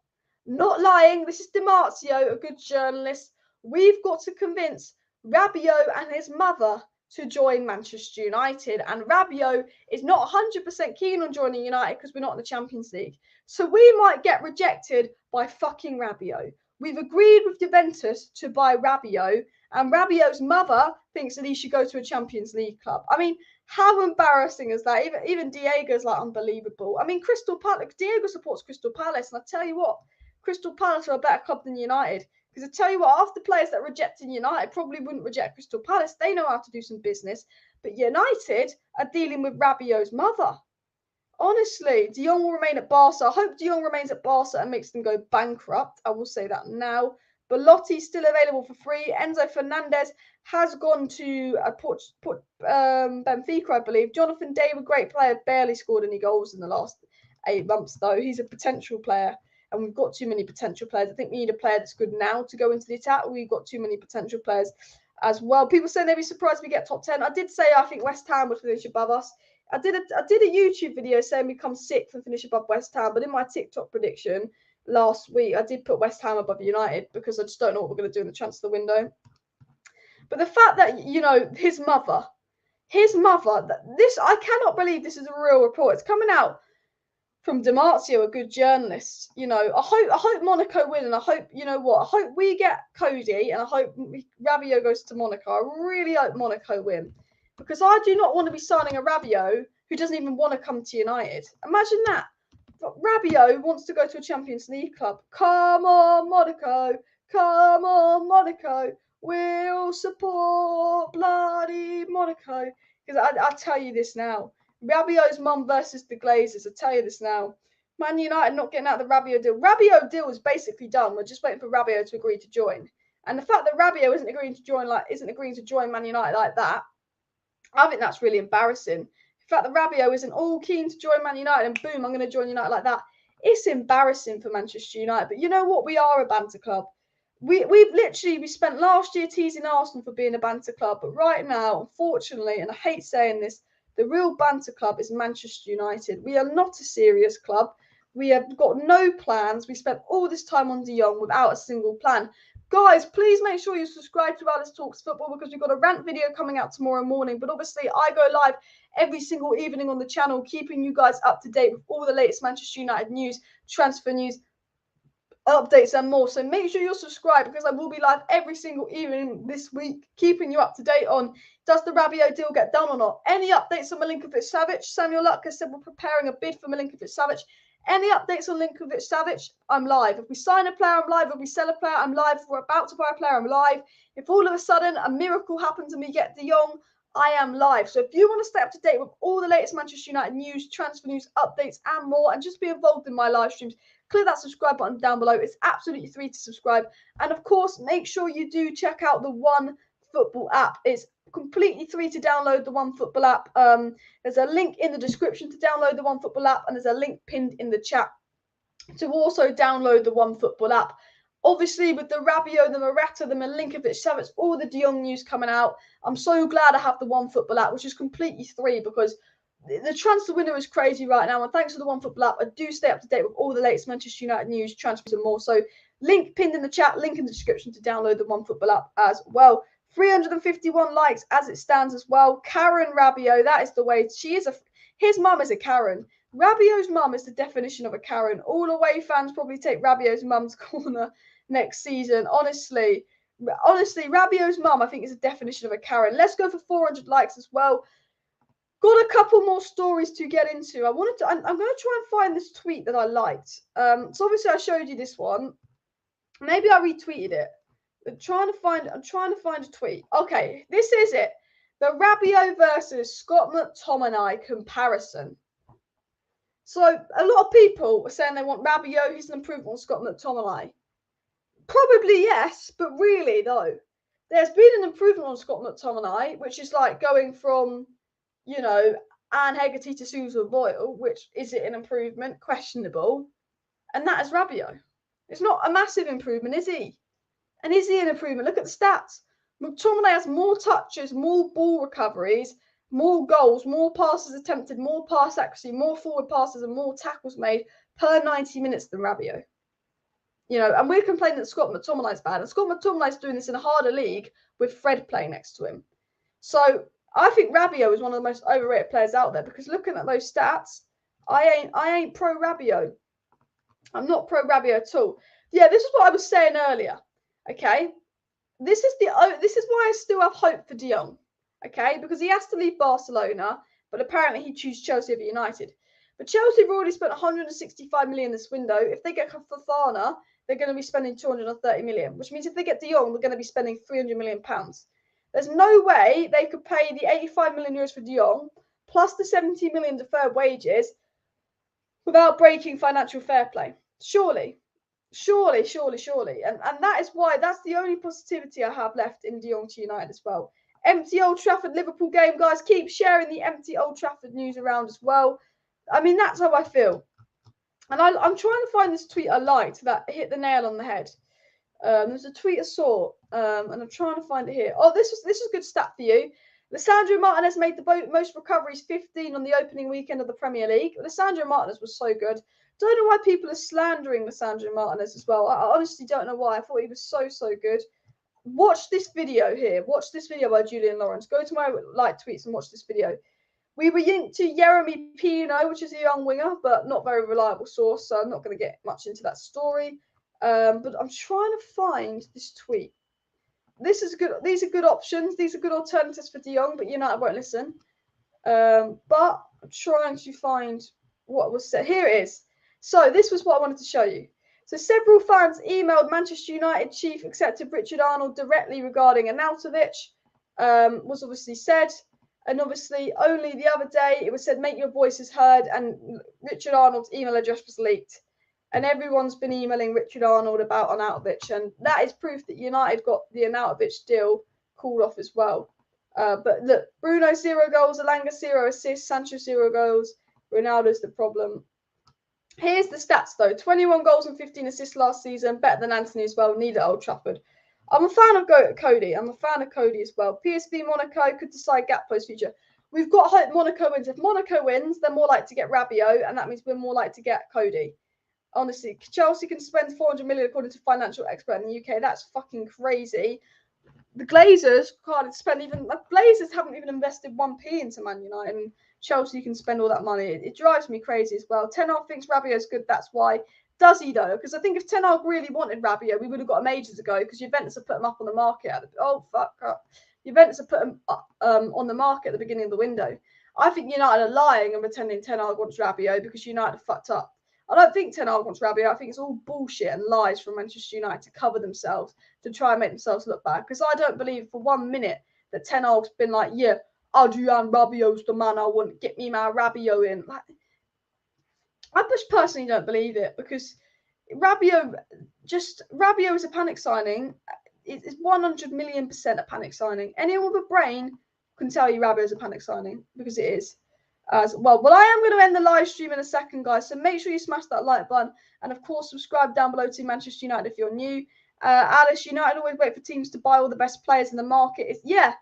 Not lying, this is Di Marzio, a good journalist. We've got to convince Rabiot and his mother to join Manchester United. And Rabiot is not 100% keen on joining United because we're not in the Champions League. So we might get rejected by fucking Rabiot. We've agreed with Juventus to buy Rabiot, and Rabiot's mother thinks that he should go to a Champions League club. I mean, how embarrassing is that? Even Diego's like unbelievable. I mean, Crystal Palace, Diego supports Crystal Palace, and I tell you what, Crystal Palace are a better club than United. Because I tell you what, half the players that rejected United probably wouldn't reject Crystal Palace. They know how to do some business. But United are dealing with Rabiot's mother. Honestly, De Jong will remain at Barca. I hope De Jong remains at Barca and makes them go bankrupt. I will say that now. Belotti's still available for free. Enzo Fernandez has gone to Benfica, I believe. Jonathan David, great player, barely scored any goals in the last 8 months, though. He's a potential player, and we've got too many potential players. I think we need a player that's good now to go into the attack. We've got too many potential players as well. People saying they'd be surprised if we get top 10. I did say I think West Ham would finish above us. I did a YouTube video saying we come 6th and finish above West Ham, but in my TikTok prediction last week, I did put West Ham above United because I just don't know what we're going to do in the transfer window. But the fact that, you know, his mother, I cannot believe this is a real report. It's coming out from Di Marzio, a good journalist. You know, I hope Monaco win, and I hope, you know what, I hope we get Cody, and I hope Rabiot goes to Monaco. I really hope Monaco win, because I do not want to be signing a Rabiot who doesn't even want to come to United. Imagine that. But Rabiot wants to go to a Champions League club. Come on, Monaco. Come on, Monaco. We'll support bloody Monaco. Because I tell you this now. Rabiot's mum versus the Glazers. I tell you this now. Man United not getting out of the Rabiot deal. Rabiot deal is basically done. We're just waiting for Rabiot to agree to join. And the fact that Rabiot isn't agreeing to join Man United like that, I think that's really embarrassing. The fact that Rabiot isn't all keen to join Man United and boom, I'm going to join United like that. It's embarrassing for Manchester United. But you know what? We are a banter club. We spent last year teasing Arsenal for being a banter club. But right now, unfortunately, and I hate saying this, the real banter club is Manchester United. We are not a serious club. We have got no plans. We spent all this time on De Jong without a single plan. Guys, please make sure you subscribe to Alice Talks Football, because we've got a rant video coming out tomorrow morning. But obviously, I go live every single evening on the channel, keeping you guys up to date with all the latest Manchester United news, transfer news, updates and more. So make sure you're subscribed, because I will be live every single evening this week, keeping you up to date on, does the Rabiot deal get done or not? Any updates on Milinković-Savić? Samuel Lutka said we're preparing a bid for Milinković-Savić. Any updates on Milinković-Savić? I'm live. If we sign a player, I'm live. If we sell a player, I'm live. If we're about to buy a player, I'm live. If all of a sudden a miracle happens and we get De Jong, I am live. So if you want to stay up to date with all the latest Manchester United news, transfer news, updates and more, and just be involved in my live streams, click that subscribe button down below. It's absolutely free to subscribe. And of course, make sure you do check out the OneFootball app. It's completely free to download the OneFootball app. There's a link in the description to download the OneFootball app, and there's a link pinned in the chat to also download the OneFootball app. Obviously, with the Rabiot, the Morata, the Milinković-Savić, all the De Jong news coming out, I'm so glad I have the One Football app, which is completely free, because the transfer window is crazy right now. And thanks to the One Football app, I do stay up to date with all the latest Manchester United news, transfers, and more. So, link pinned in the chat, link in the description to download the One Football app as well. 351 likes as it stands as well. Karen Rabiot, that is the way. His mum is a Karen. Rabiot's mum is the definition of a Karen. All away fans probably take Rabiot's mum's corner next season. Honestly, Rabiot's mum, I think, is a definition of a Karen. Let's go for 400 likes as well. Got a couple more stories to get into. I'm going to try and find this tweet that I liked. So obviously I showed you this one. Maybe I retweeted it. I'm trying to find a tweet. Okay, this is it. The Rabiot versus Scott McTominay comparison. So a lot of people were saying they want Rabiot. He's an improvement on Scott McTominay. Probably yes, but really though, there's been an improvement on Scott McTominay, which is like going from, you know, Anne Hegarty to Susan Boyle, which is it an improvement? Questionable. And that is Rabiot. It's not a massive improvement, is he? And is he an improvement? Look at the stats. McTominay has more touches, more ball recoveries, more goals, more passes attempted, more pass accuracy, more forward passes, and more tackles made per 90 minutes than Rabiot. You know, and we're complaining that Scott McTominay's bad. And Scott McTominay's doing this in a harder league with Fred playing next to him. So I think Rabiot is one of the most overrated players out there, because looking at those stats, I ain't pro Rabiot. I'm not pro Rabiot at all. Yeah, this is what I was saying earlier. Okay, this is why I still have hope for De Jong. Okay, because he has to leave Barcelona, but apparently he chooses Chelsea over United. But Chelsea have already spent 165 million this window. If they get Fofana, they're going to be spending 230 million, which means if they get De Jong, they're going to be spending 300 million pounds. There's no way they could pay the 85 million euros for De Jong plus the 70 million deferred wages without breaking financial fair play. Surely. And that is why that's the only positivity I have left in De Jong to United as well. Empty Old Trafford Liverpool game, guys. Keep sharing the empty Old Trafford news around as well. I mean, that's how I feel. And I'm trying to find this tweet I liked that hit the nail on the head. There's a tweet I saw, and I'm trying to find it here. Oh, this is a good stat for you. Lisandro Martinez made the most recoveries, 15 on the opening weekend of the Premier League. Lisandro Martinez was so good. Don't know why people are slandering Lisandro Martinez as well. I honestly don't know why. I thought he was so good. Watch this video here. Watch this video by Julian Lawrence. Go to my like tweets and watch this video. We were linked to Jeremy Pino, which is a young winger, but not very reliable source, so I'm not going to get much into that story. But I'm trying to find this tweet. This is good. These are good options. These are good alternatives for De Jong, but United won't listen. But I'm trying to find what was said. Here it is. So this was what I wanted to show you. So several fans emailed Manchester United chief executive Richard Arnold directly regarding Arnautovic. Was obviously said. And obviously only the other day it was said, make your voices heard. And Richard Arnold's email address was leaked. And everyone's been emailing Richard Arnold about Arnautovic. And that is proof that United got the Arnautovic deal called off as well. But look, Bruno 0 goals, Elanga 0 assists, Sancho 0 goals. Ronaldo's the problem. Here's the stats though. 21 goals and 15 assists last season. Better than Anthony as well. Need at Old Trafford. I'm a fan of Cody. I'm a fan of Cody as well. PSV Monaco could decide Gakpo's future. We've got hope Monaco wins. If Monaco wins, they're more likely to get Rabiot, and that means we're more likely to get Cody. Honestly, Chelsea can spend 400 million according to financial expert in the UK. That's fucking crazy. The Glazers can't spend even. The Glazers haven't even invested 1p into Man United, and Chelsea can spend all that money. It drives me crazy as well. Ten Hag thinks Rabiot's good. That's why. Does he though? Because I think if Ten Hag really wanted Rabiot, we would have got him ages ago. Because Juventus have put him up on the market. Juventus have put him on the market at the beginning of the window. I think United are lying and pretending Ten Hag wants Rabiot because United are fucked up. I don't think Ten Hag wants Rabiot. I think it's all bullshit and lies from Manchester United to cover themselves, to try and make themselves look bad. Because I don't believe for 1 minute that Ten Hag's been like, yeah, Adrian Rabiot's the man I want. Get me my Rabiot in. Like, I just personally don't believe it, because Rabiot is a panic signing. It's 100 million% a panic signing. Anyone with a brain can tell you Rabiot is a panic signing, because it is. as well. Well, I am going to end the live stream in a second, guys, so make sure you smash that like button, and of course subscribe down below to Manchester United if you're new. Alice, United always wait for teams to buy all the best players in the market. Yeah,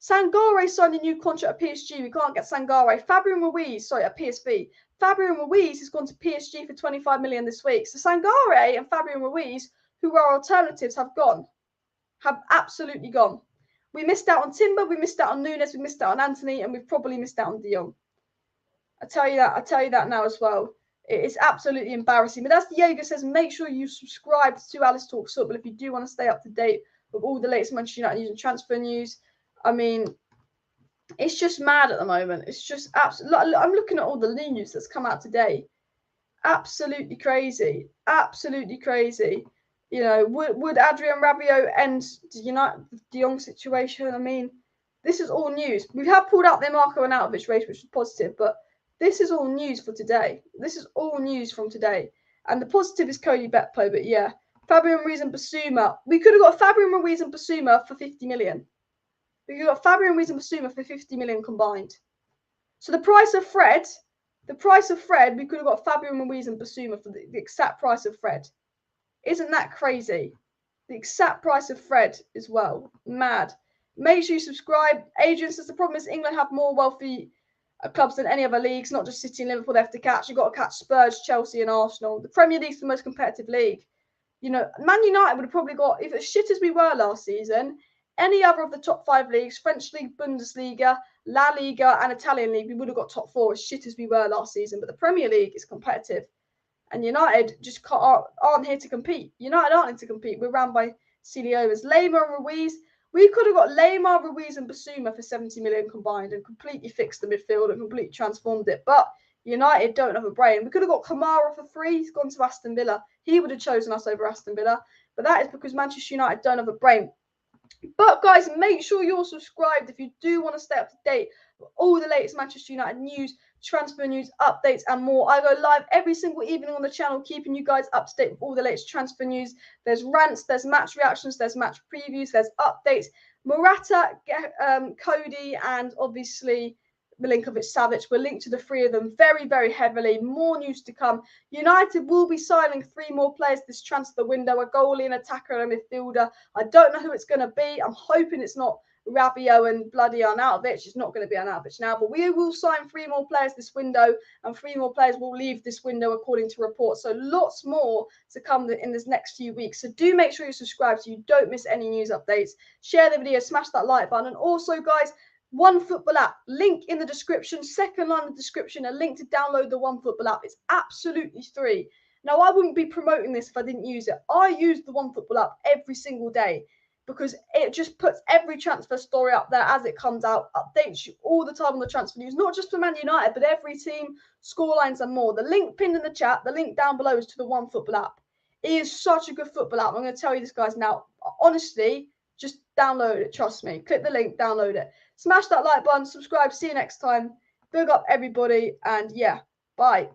Sangare signed a new contract at PSG. We can't get Sangare. Fabian Ruiz, sorry, at PSV. Fabian Ruiz has gone to PSG for 25 million this week. So Sangare and Fabian Ruiz, who are alternatives, have absolutely gone. We missed out on Timber, we missed out on Nunes, we missed out on Anthony, and we've probably missed out on De Jong. I tell you that now as well. It's absolutely embarrassing. But as Diego says, make sure you subscribe to Alice Talks Football if you do want to stay up to date with all the latest Manchester United news and transfer news. I mean, it's just mad at the moment. It's just absolutely. I'm looking at all the news that's come out today. Absolutely crazy. Absolutely crazy. You know, would Adrian Rabiot end the De Jong situation? I mean, this is all news. We have pulled out their Marco and Arnautovic race, which was positive, but this is all news for today. This is all news from today. And the positive is Cody Gakpo, but yeah. Fabian Ruiz and Basuma. We could have got Fabian Ruiz and Basuma for 50 million. We could have got Fabian Ruiz and Basuma for 50 million combined. So the price of Fred, we could have got Fabian Ruiz and Basuma for the exact price of Fred. Isn't that crazy? The exact price of Fred as well. Mad. Make sure you subscribe. Adrian says the problem is England have more wealthy clubs than any other leagues, not just City and Liverpool they have to catch. You've got to catch Spurs, Chelsea and Arsenal. The Premier League's the most competitive league. You know, Man United would have probably got, if as shit as we were last season, any other of the top 5 leagues, French League, Bundesliga, La Liga and Italian League, we would have got top 4 as shit as we were last season. But the Premier League is competitive. And United just aren't here to compete. United aren't here to compete. We're run by Silio's. Lemar and Ruiz. We could have got Lemar, Ruiz and Basuma for 70 million combined and completely fixed the midfield and completely transformed it. But United don't have a brain. We could have got Kamara for free. He's gone to Aston Villa. He would have chosen us over Aston Villa. But that is because Manchester United don't have a brain. But guys, make sure you're subscribed if you do want to stay up to date with all the latest Manchester United news, transfer news, updates and more. I go live every single evening on the channel, keeping you guys up to date with all the latest transfer news. There's rants, there's match reactions, there's match previews, there's updates. Morata, Cody and obviously Milinković-Savić. We're linked to the 3 of them very, very heavily. More news to come. United will be signing 3 more players this transfer window, a goalie, an attacker and a midfielder. I don't know who it's going to be. I'm hoping it's not Rabiot and bloody Arnautovic. It's not going to be Arnautovic now, but we will sign 3 more players this window and 3 more players will leave this window according to reports. So lots more to come in this next few weeks. So do make sure you subscribe so you don't miss any news updates. Share the video, smash that like button. And also, guys, OneFootball app, link in the description, second line of the description, a link to download the OneFootball app. It's absolutely free. Now, I wouldn't be promoting this if I didn't use it. I use the OneFootball app every single day because it just puts every transfer story up there as it comes out, updates you all the time on the transfer news, not just for Man United, but every team, scorelines and more. The link pinned in the chat, the link down below is to the OneFootball app. It is such a good football app. I'm going to tell you this, guys, now. Honestly, just download it. Trust me. Click the link, download it. Smash that like button, subscribe. See you next time. Big up everybody. And yeah, bye.